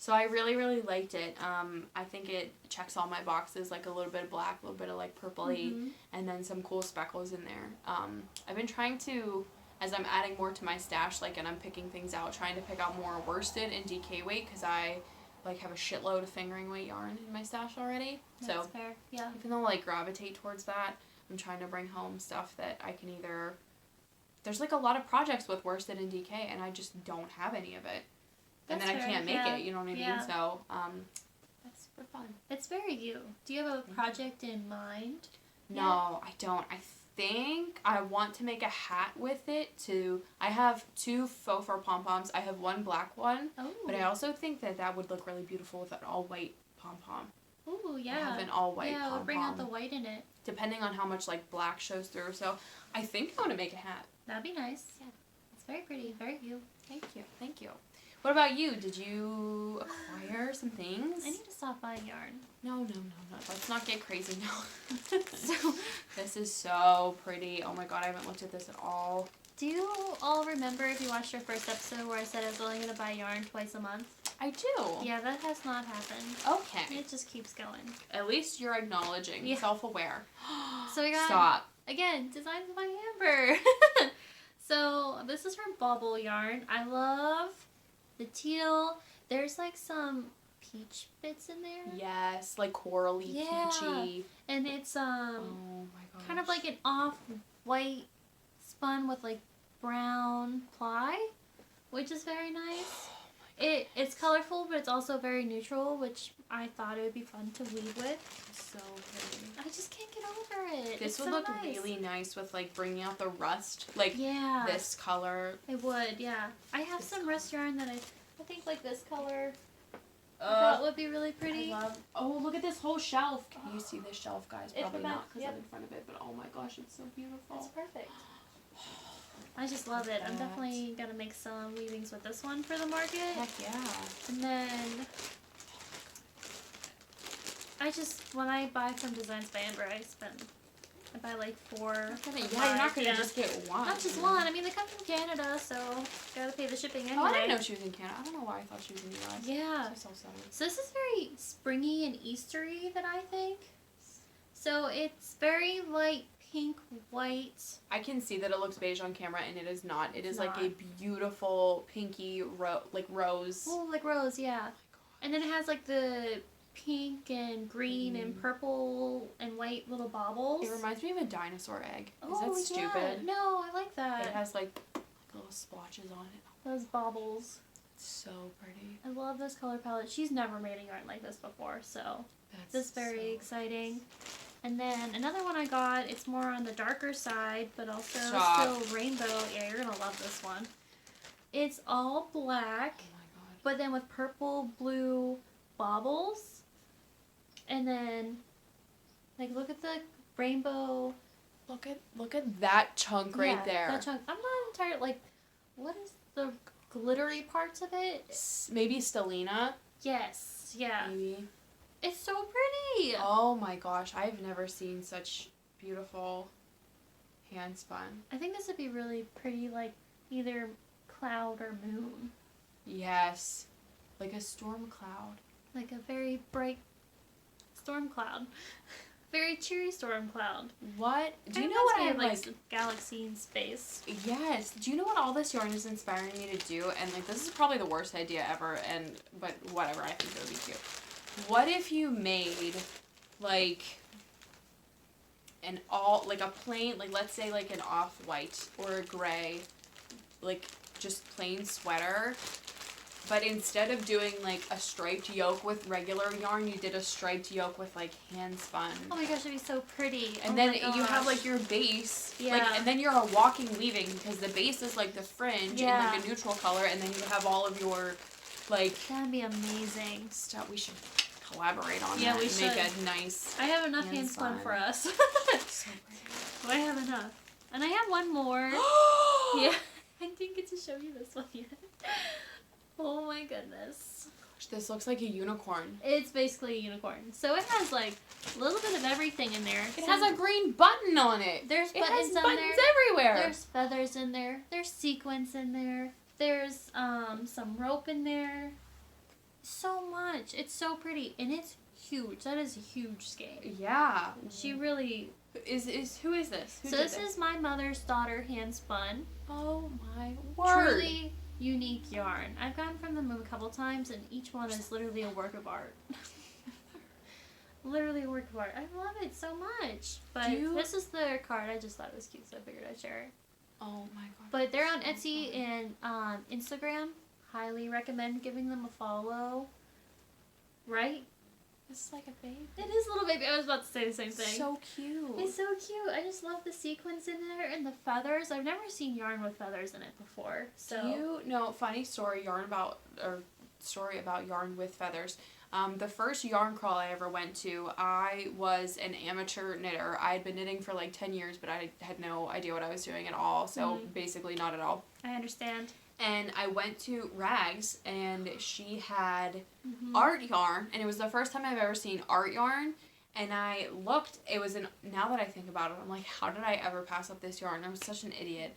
So I really, really liked it. I think it checks all my boxes, like a little bit of black, a little bit of like purpley, and then some cool speckles in there. I've been trying to, as I'm adding more to my stash, like, and I'm picking things out, trying to pick out more worsted and DK weight, because I like have a shitload of fingering weight yarn in my stash already. That's fair. Yeah. Even though I like gravitate towards that, I'm trying to bring home stuff that I can either. There's like a lot of projects with worsted and DK, and I just don't have any of it. And then I can't make it, you know what I mean? So, that's super fun. It's very you. Do you have a project in mind? No, I don't. I think I want to make a hat with it too. I have 2 faux fur pom-poms. I have 1 black one. Oh. But I also think that would look really beautiful with an all-white pom-pom. Ooh, yeah. I have an all-white pom-pom. Yeah, we'll bring out the white in it. Depending on how much, like, black shows through. So, I think I want to make a hat. That'd be nice. Yeah. It's very pretty. Very you. Thank you. Thank you. What about you? Did you acquire some things? I need to stop buying yarn. No. Let's not get crazy now. So, this is so pretty. Oh my god, I haven't looked at this at all. Do you all remember if you watched our first episode where I said I was only going to buy yarn twice a month? I do. Yeah, that has not happened. Okay. It just keeps going. At least you're acknowledging. Self-aware. So we got... Stop. Again, designed by Amber. So, this is from Bubble Yarn. I love... the teal, there's like some peach bits in there. Yes, like corally, peachy. And it's oh my gosh, kind of like an off-white spun with like brown ply, which is very nice. It's colorful, but it's also very neutral, which I thought it would be fun to weave with. It's so pretty. I just can't get over it. This it's would so look nice. really nice with like bringing out the rust, like Yeah. this color. It would, yeah. I have some rust yarn that I think like this color I thought would be really pretty. Oh, look at this whole shelf. Can you see this shelf, guys? It's Probably the back, not because yep. I'm in front of it, but oh my gosh, it's so beautiful. It's perfect. I just love it. I'm definitely gonna make some weavings with this one for the market. Heck yeah. And then when I buy from Designs by Amber, I buy like 4. Yeah, you're not gonna just get one. Not just one. I mean, they come from Canada, so gotta pay the shipping anyway. Oh, I didn't know she was in Canada. I don't know why I thought she was in the US. Yeah. So this is very springy and Eastery, that I think. So it's very light pink, white. I can see that it looks beige on camera, and it is not. It is It's like not. a beautiful pinky rose. Oh, like rose, yeah. And then it has like the pink and green and purple and white little baubles. It reminds me of a dinosaur egg. Is Oh, that stupid? yeah. No, I like that. It has like little splotches on it. Those baubles. It's so pretty. I love this color palette. She's never made a yarn like this before, so this is very exciting. And then another one I got, it's more on the darker side, but also still rainbow. Yeah, you're gonna love this one. It's all black, Oh my god. but then with purple, blue baubles. And then, like, look at the rainbow. Look at that chunk right there. That chunk. I'm not entirely, like, what is the glittery parts of it? Maybe Stellina. Yes, yeah. Maybe. It's so pretty. Oh my gosh, I've never seen such beautiful hand spun. I think this would be really pretty, like, either cloud or moon. Yes. Like a storm cloud. Like a very bright storm cloud. Very cheery storm cloud. What? Do you Kinda know what I reminds me have, of, like galaxy in space? Yes. Do you know what all this yarn is inspiring me to do? And like, this is probably the worst idea ever, but whatever, I think it would be cute. What if you made like a plain, like let's say like an off-white or a gray, like just plain sweater, but instead of doing like a striped yoke with regular yarn, you did a striped yoke with like hand spun. Oh my gosh, it'd be so pretty. And then you have like your base, like, and then you're a walking weaving because the base is like the fringe in like a neutral color, and then you have all of your like. That'd be amazing. Stuff. We should collaborate on Yeah, that we and should. make a nice. I have enough hand spun for us. So I have enough. And I have one more. Yeah, I didn't get to show you this one yet. Oh my goodness. Gosh, this looks like a unicorn. It's basically a unicorn. So it has like a little bit of everything in there. It has a green button on it. There's buttons on buttons there. everywhere. There's feathers in there. There's sequins in there. There's some rope in there. So much. It's so pretty. And it's huge. That is a huge skein. Yeah. She really... Who is this? Who so this is my mother's daughter hand spun. Oh my word. Truly unique yarn. I've gotten from them a couple times, and each one is literally a work of art. Literally a work of art. I love it so much. But this is their card. I just thought it was cute, so I figured I'd share it. Oh my god. But they're on Etsy and on Instagram. Highly recommend giving them a follow. Right? This is like a baby. It is a little baby. I was about to say the same thing. So cute. It's so cute. I just love the sequins in there and the feathers. I've never seen yarn with feathers in it before. So Do you know, funny story about yarn with feathers. The first yarn crawl I ever went to, I was an amateur knitter. I had been knitting for like 10 years, but I had no idea what I was doing at all. So basically not at all. I understand. And I went to Rags, and she had art yarn, and it was the first time I've ever seen art yarn. And I looked, now that I think about it, I'm like, how did I ever pass up this yarn? I was such an idiot.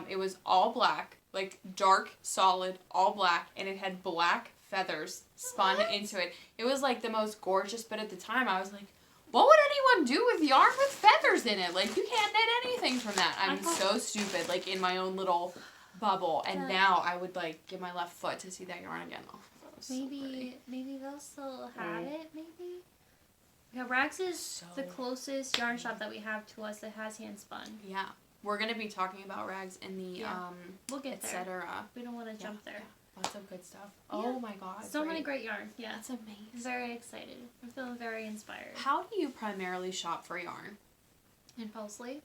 It was all black, like dark, solid, all black, and it had black feathers spun into it. It was like the most gorgeous, but at the time I was like, what would anyone do with yarn with feathers in it? Like, you can't knit anything from that. I'm so stupid, like in my own little bubble. And now I would like give my left foot to see that yarn again. Oh, that was Maybe they'll still have it, maybe? Yeah, Rags is the closest yarn shop that we have to us that has hand spun. Yeah. we're going to be talking about rags in the we'll get there. Etcetera. We don't want to jump there. Yeah. Lots of good stuff. Yeah. Oh my god. So many great yarns. Yeah. That's amazing. I'm very excited. I'm feeling very inspired. How do you primarily shop for yarn? Impulsively.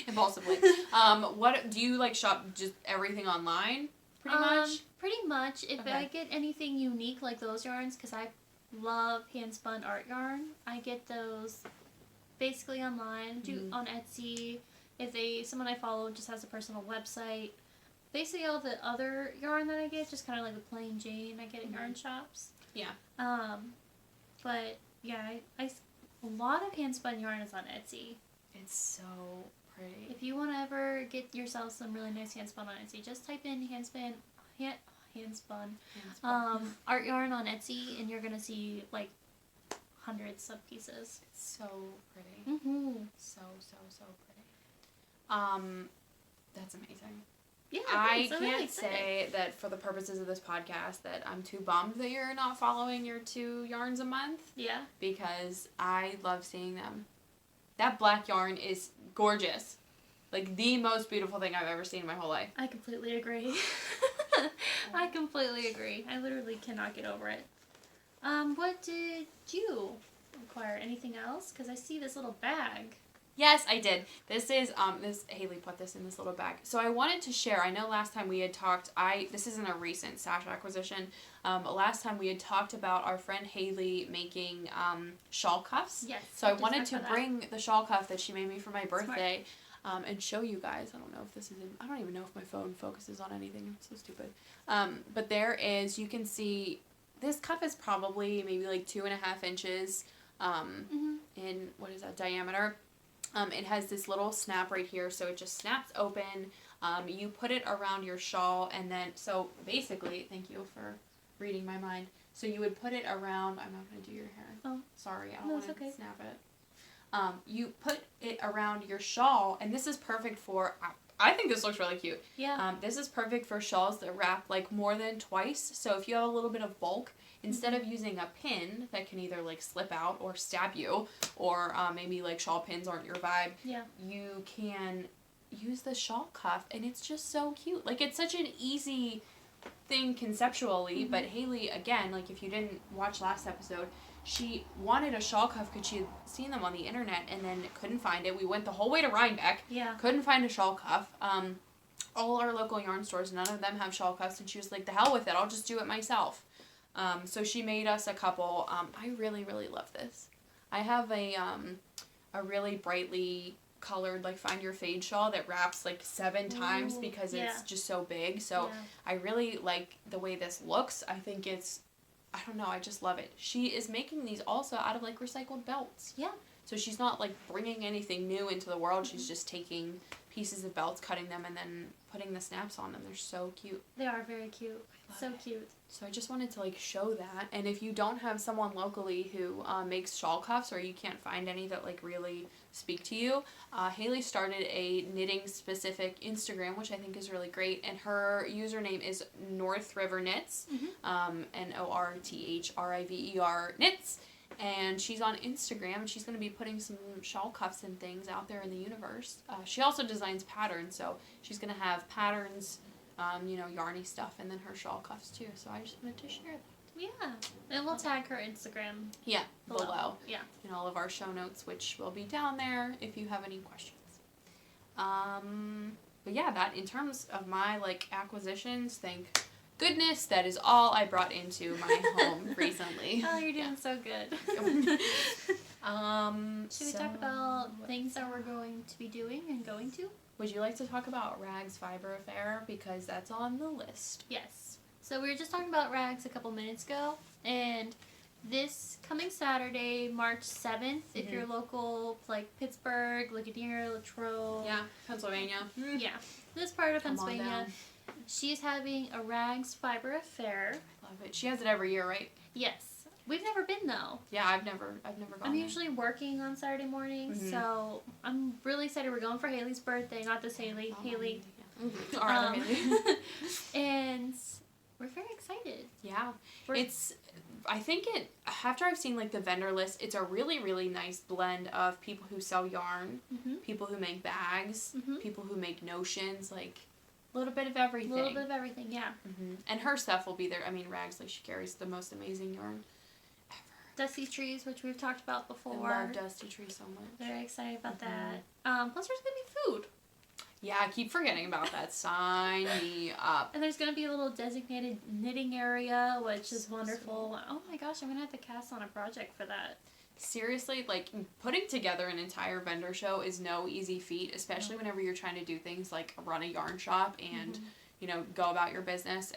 Impulsively. What do you like shop just everything online? Pretty much? Pretty much. If Okay. I get anything unique like those yarns, because I love hand-spun art yarn, I get those basically online, on Etsy. If someone I follow just has a personal website. Basically all the other yarn that I get, just kind of like the plain Jane I get at yarn shops. Yeah. But yeah, a lot of hand-spun yarn is on Etsy. It's so pretty. If you want to ever get yourself some really nice hand-spun on Etsy, just type in handspun art yarn on Etsy, and you're gonna see like hundreds of pieces. It's so pretty. So pretty. That's amazing. Yeah, I thanks. I'm can't really excited. say that for the purposes of this podcast that I'm too bummed that you're not following your 2 yarns a month. Yeah. Because I love seeing them. That black yarn is gorgeous. Like, the most beautiful thing I've ever seen in my whole life. I completely agree. I completely agree. I literally cannot get over it. What did you acquire? Anything else? Because I see this little bag. Yes, I did. This is, Hayley put this in this little bag. So I wanted to share, I know last time we had talked, this isn't a recent Stash acquisition, but last time we had talked about our friend Hayley making, shawl cuffs. Yes. So I wanted to bring the shawl cuff that she made me for my birthday, and show you guys. I don't know if this is I don't even know if my phone focuses on anything. I'm so stupid. But there is, you can see, this cuff is probably maybe like 2.5 inches, in, what is that, diameter. It has this little snap right here, so it just snaps open. You put it around your shawl, and then, so basically, thank you for reading my mind. So you would put it around, I'm not going to do your hair. Oh. Sorry, I don't want to snap it. You put it around your shawl, and this is perfect for, I think this looks really cute. Yeah. This is perfect for shawls that wrap like more than twice. So if you have a little bit of bulk, instead of using a pin that can either like slip out or stab you, or maybe like shawl pins aren't your vibe, you can use the shawl cuff, and it's just so cute. Like, it's such an easy thing conceptually, but Hayley, again, like if you didn't watch last episode, she wanted a shawl cuff because she had seen them on the internet and then couldn't find it. We went the whole way to Rhinebeck. Yeah. Couldn't find a shawl cuff. All our local yarn stores, none of them have shawl cuffs, and she was like, the hell with it, I'll just do it myself. So she made us a couple. I really, really love this. I have a really brightly colored, like, Find Your Fade shawl that wraps like 7 times because it's just so big. So I really like the way this looks. I think it's, I don't know, I just love it. She is making these also out of like recycled belts. Yeah. So she's not like bringing anything new into the world. She's just taking pieces of belts, cutting them, and then putting the snaps on them. They're so cute. They are very cute. So cute. So I just wanted to like show that. And if you don't have someone locally who makes shawl cuffs, or you can't find any that like really speak to you, Hayley started a knitting specific Instagram, which I think is really great. And her username is North River Knits, NORTHRIVER Knits. And she's on Instagram, and she's going to be putting some shawl cuffs and things out there in the universe. She also designs patterns, so she's going to have patterns, yarny stuff, and then her shawl cuffs too. So I just wanted to share that. Yeah. And we'll tag her Instagram. Yeah, below. Yeah. In all of our show notes, which will be down there if you have any questions. But yeah, that in terms of my like acquisitions, thank goodness, that is all I brought into my home recently. Oh, you're doing so good. Should we talk about things that we're going to be doing and going to? Would you like to talk about Rags Fiber Affair? Because that's on the list. Yes. So we were just talking about Rags a couple minutes ago, and this coming Saturday, March 7th, if you're local, like Pittsburgh, Ligonier, Latrobe. Yeah, Pennsylvania. Yeah, this part of Pennsylvania. She's having a Rags Fiber Affair. I love it. She has it every year, right? Yes. We've never been, though. Yeah, I've never gone. I'm usually working on Saturday mornings, so I'm really excited. We're going for Hayley's birthday. Not this Hayley. Hayley. Our other Hayley. And we're very excited. Yeah. I think after I've seen like the vendor list, it's a really, really nice blend of people who sell yarn, people who make bags, people who make notions, like a little bit of everything. A little bit of everything, yeah. And her stuff will be there. I mean, Rags, like, she carries the most amazing yarn ever. Dusty Trees, which we've talked about before. I love Dusty Trees so much. Very excited about that. Plus, there's going to be food. Yeah, I keep forgetting about that. Sign me up. And there's going to be a little designated knitting area, which is wonderful. Oh my gosh, I'm going to have to cast on a project for that. Seriously, like, putting together an entire vendor show is no easy feat, especially whenever you're trying to do things like run a yarn shop and, you know, go about your business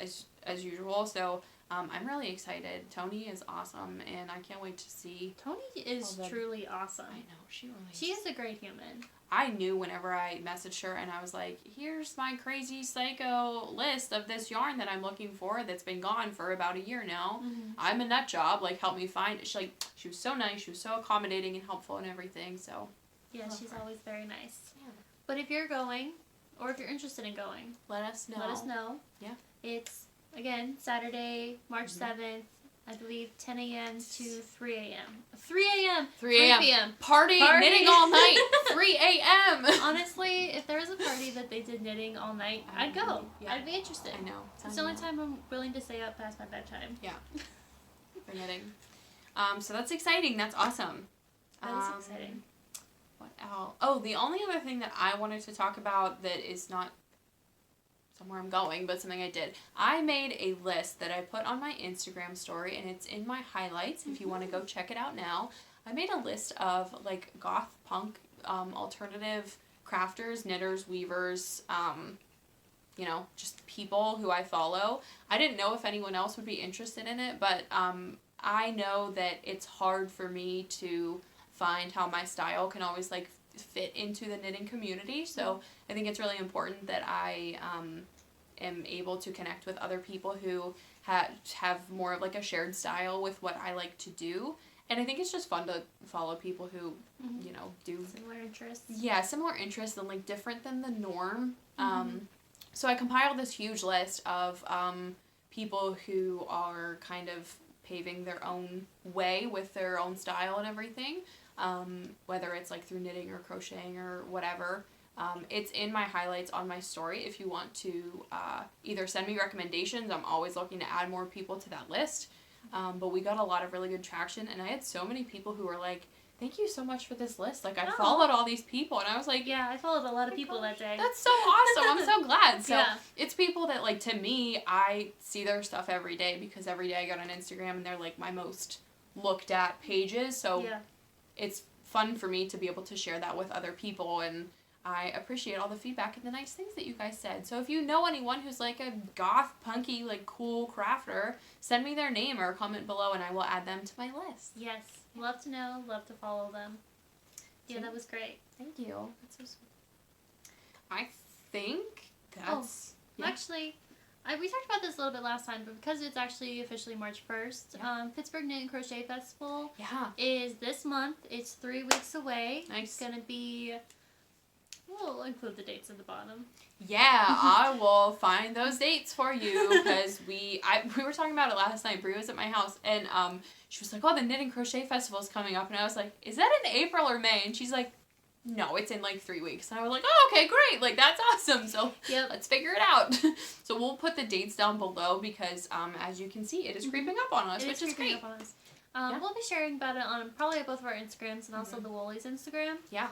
as usual. So, I'm really excited. Tony is awesome, and I can't wait to see. Tony is truly awesome. I know, she really is. She is a great human. I knew whenever I messaged her and I was like, here's my crazy psycho list of this yarn that I'm looking for that's been gone for about a year now. I'm a nut job, like, help me find it. She was so nice, she was so accommodating and helpful and everything, so. Yeah, she's always very nice. Yeah. But if you're going, or if you're interested in going, let us know. Let us know. Yeah. It's, again, Saturday, March 7th. I believe 10 a.m. to 3 a.m. 3 a.m. 3 a.m. 3 p.m. Party, knitting all night. 3 a.m. Honestly, if there was a party that they did knitting all night, I'd go. Yeah. I'd be interested. I know. It's the only time I'm willing to stay up past my bedtime. Yeah. For knitting. So that's exciting. That's awesome. That is exciting. What else? Oh, the only other thing that I wanted to talk about that is not somewhere I'm going, but something I did. I made a list that I put on my Instagram story, and it's in my highlights if you want to go check it out now. I made a list of, like, goth punk alternative crafters, knitters, weavers, you know, just people who I follow. I didn't know if anyone else would be interested in it, but I know that it's hard for me to find how my style can always, like, fit into the knitting community, so I think it's really important that I am able to connect with other people who have more of, like, a shared style with what I like to do, and I think it's just fun to follow people who, you know, do similar interests. Yeah, similar interests and, like, different than the norm. So I compiled this huge list of people who are kind of paving their own way with their own style and everything. Whether it's, like, through knitting or crocheting or whatever. It's in my highlights on my story if you want to either send me recommendations. I'm always looking to add more people to that list. But we got a lot of really good traction, and I had so many people who were like, thank you so much for this list. Like, I followed all these people, and I was like... Yeah, I followed a lot of people that day. That's so awesome. I'm so glad. So yeah. It's people that, like, to me, I see their stuff every day because every day I go on Instagram, and they're, like, my most looked at pages. So it's fun for me to be able to share that with other people, and I appreciate all the feedback and the nice things that you guys said. So if you know anyone who's, like, a goth, punky, like, cool crafter, send me their name or comment below, and I will add them to my list. Yes. Love to know. Love to follow them. Yeah, that was great. Thank you. That's so sweet. I think that's... Actually, we talked about this a little bit last time, but because it's actually officially March 1st, Pittsburgh Knit and Crochet Festival is this month. It's 3 weeks away. Nice. It's going to be... We'll include the dates at the bottom. Yeah, I will find those dates for you, because we were talking about it last night. Brie was at my house, and she was like, oh, the Knit and Crochet Festival is coming up, and I was like, is that in April or May? And she's like, no, it's in, like, 3 weeks. And I was like, oh, okay, great, like, that's awesome, so let's figure it out. So we'll put the dates down below, because as you can see, it is creeping up on us, which is great. We'll be sharing about it on probably both of our Instagrams and also the Woolies Instagram. Yeah.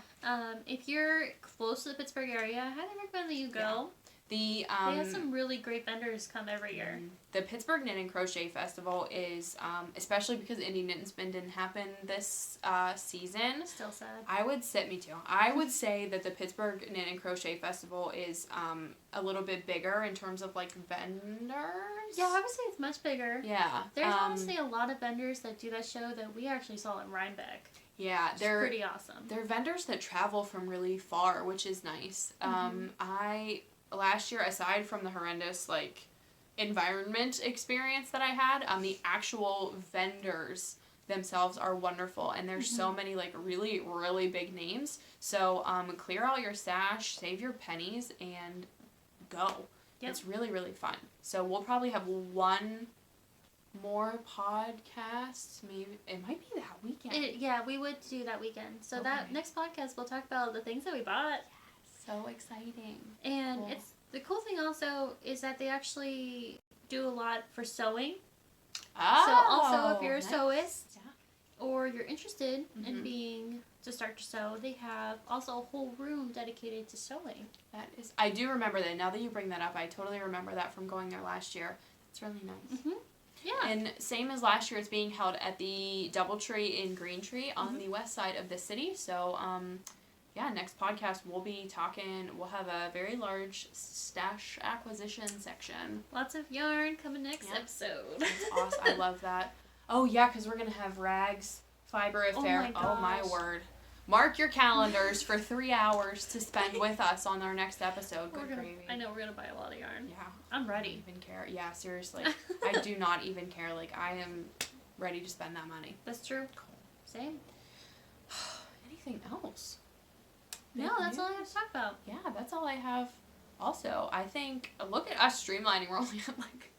If you're close to the Pittsburgh area, I highly recommend that you go. They have some really great vendors come every year. The Pittsburgh Knit and Crochet Festival is, especially because Indie Knit and Spin didn't happen this season. Still sad. Me too. I would say that the Pittsburgh Knit and Crochet Festival is a little bit bigger in terms of, like, vendors. Yeah, I would say it's much bigger. Yeah. There's honestly a lot of vendors that do that show that we actually saw in Rhinebeck. Yeah, they're pretty awesome. They're vendors that travel from really far, which is nice. Last year, aside from the horrendous, like, environment experience that I had, the actual vendors themselves are wonderful, and there's so many, like, really, really big names. So, clear out your stash, save your pennies, and go. Yep. It's really, really fun. So we'll probably have one more podcast. Maybe it might be that weekend. We would do that weekend. So Okay. that next podcast, we'll talk about the things that we bought. So exciting. And Cool. it's the cool thing also is that they actually do a lot for sewing. Oh, So also if you're a nice. sewist Yeah. or you're interested in Mhm. being to start to sew, they have also a whole room dedicated to sewing. That is, I do remember that. Now that you bring that up, I totally remember that from going there last year. It's really nice. Mm-hmm. Yeah. And same as last year, it's being held at the Doubletree in Green Tree on Mhm. the west side of the city. So, next podcast we'll be talking. We'll have a very large stash acquisition section. Lots of yarn coming next Yep. episode. That's awesome. I love that. Oh yeah, because we're gonna have rags fiber affair. my Oh my gosh. word! Mark your calendars for 3 hours to spend with us on our next episode. Good gravy. I know we're gonna buy a lot of yarn. Yeah. I'm I ready. don't even care. Yeah, seriously. I do not even care. Like, I am ready to spend that money. That's true. Cool. Same. Anything else? No, Big that's all I have news? to talk about. Yeah, that's all I have. Also, I think, look at us streamlining. We're only at like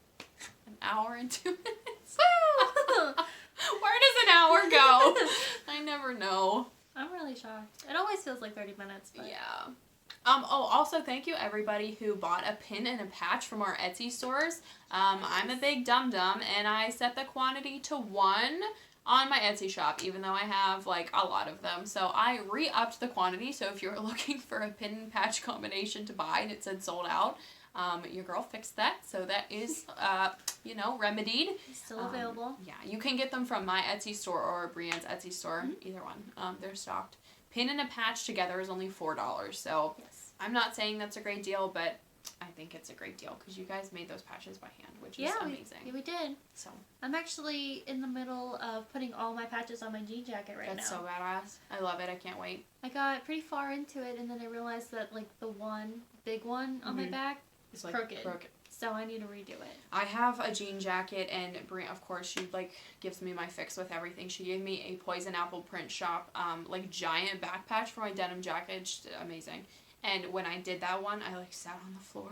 an hour and 2 minutes. Woo! Where does an hour go? I never know. I'm really shocked. It always feels like 30 minutes, but Yeah. Also, thank you everybody who bought a pin and a patch from our Etsy stores. I'm a big dum-dum, and I set the quantity to 1 on my Etsy shop, even though I have, like, a lot of them. So I re-upped the quantity, so if you're looking for a pin and patch combination to buy and it said sold out, your girl fixed that, so that is, remedied. it's still available. Yeah, you can get them from my Etsy store or Brienne's Etsy store, either one. They're stocked. Pin and a patch together is only $4, so Yes. I'm not saying that's a great deal, but I think it's a great deal because you guys made those patches by hand, which is amazing. We did. So I'm actually in the middle of putting all my patches on my jean jacket right that's now. so badass. I love it. I can't wait. I got pretty far into it, and then I realized that, like, the one big one on my Mhm. back, It's like crooked. crooked. so I need to redo it. I have a jean jacket, and Brienne, of course, she, like, gives me my fix with everything. She gave me a Poison Apple Print Shop, giant back patch for my denim jacket. Just amazing. And when I did that one, I, like, sat on the floor,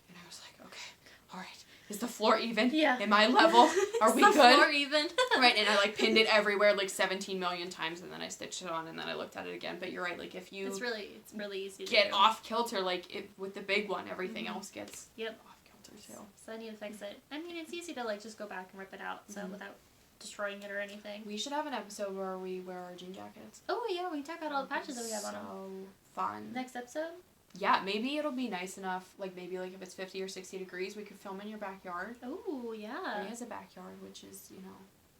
and I was like, okay, all right, is the floor even? Yeah. Am I level? Are we the good? floor even. Right, and I, like, pinned it everywhere, like, 17 million times, and then I stitched it on, and then I looked at it again. But you're right, like, if you It's really easy to get do. off kilter, like, with the big one, everything Mhm. else gets Yep. off kilter, too. So I need to fix it. I mean, it's easy to, like, just go back and rip it out, so Mhm. without destroying it or anything. We should have an episode where we wear our jean jackets. Oh yeah, we can talk about all the patches that we have on them. So fun. Next episode? Yeah, maybe it'll be nice enough, like, maybe, like, if it's 50 or 60 degrees, we could film in your backyard. Oh yeah. He has a backyard, which is,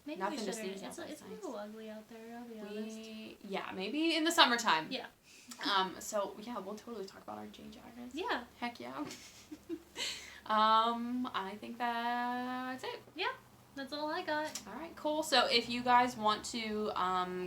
Maybe nothing we to should. sneeze at, It's but a it's nice. little ugly out there. I'll be honest. maybe in the summertime. Yeah. So, yeah, we'll totally talk about our jean jackets. Yeah. Heck yeah. I think that's it. That's all I got. All right, cool. So if you guys want to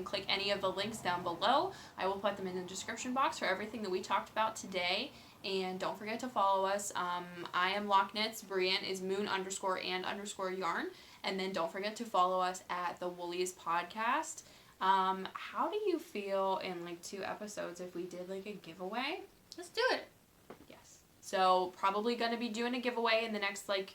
click any of the links down below, I will put them in the description box for everything that we talked about today. And don't forget to follow us. I am Lock Knits. Brienne is moon_and_yarn. And then don't forget to follow us at the Woolies podcast. How do you feel in, like, 2 episodes if we did, like, a giveaway? Let's do it. Yes. So probably going to be doing a giveaway in the next, like,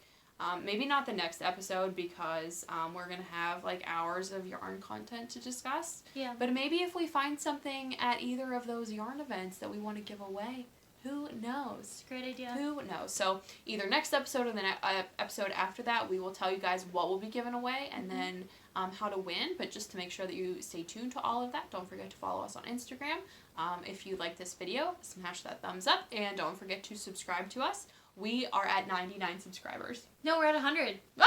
maybe not the next episode because we're going to have, like, hours of yarn content to discuss. Yeah. But maybe if we find something at either of those yarn events that we want to give away, who knows? It's a great idea. Who knows? So either next episode or the episode after that, we will tell you guys what will be given away and then how to win. But just to make sure that you stay tuned to all of that, don't forget to follow us on Instagram. If you like this video, smash that thumbs up and don't forget to subscribe to us. We are at 99 subscribers. No, we're at 100. Ah!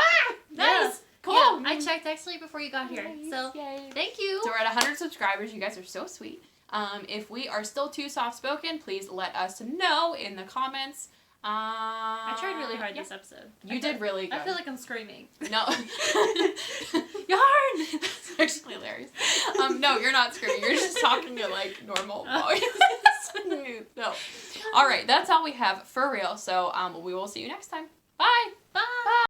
Nice! Yeah. Cool! Yeah, I checked actually before you got here. Nice. So, Yay. thank you. So we're at 100 subscribers. You guys are so sweet. If we are still too soft-spoken, please let us know in the comments. I tried really hard this episode. You did really good. I feel like I'm screaming. No. Yarn! That's actually hilarious. No, you're not screaming. You're just talking to, like, normal voice. No. All right, that's all we have for real. So we will see you next time.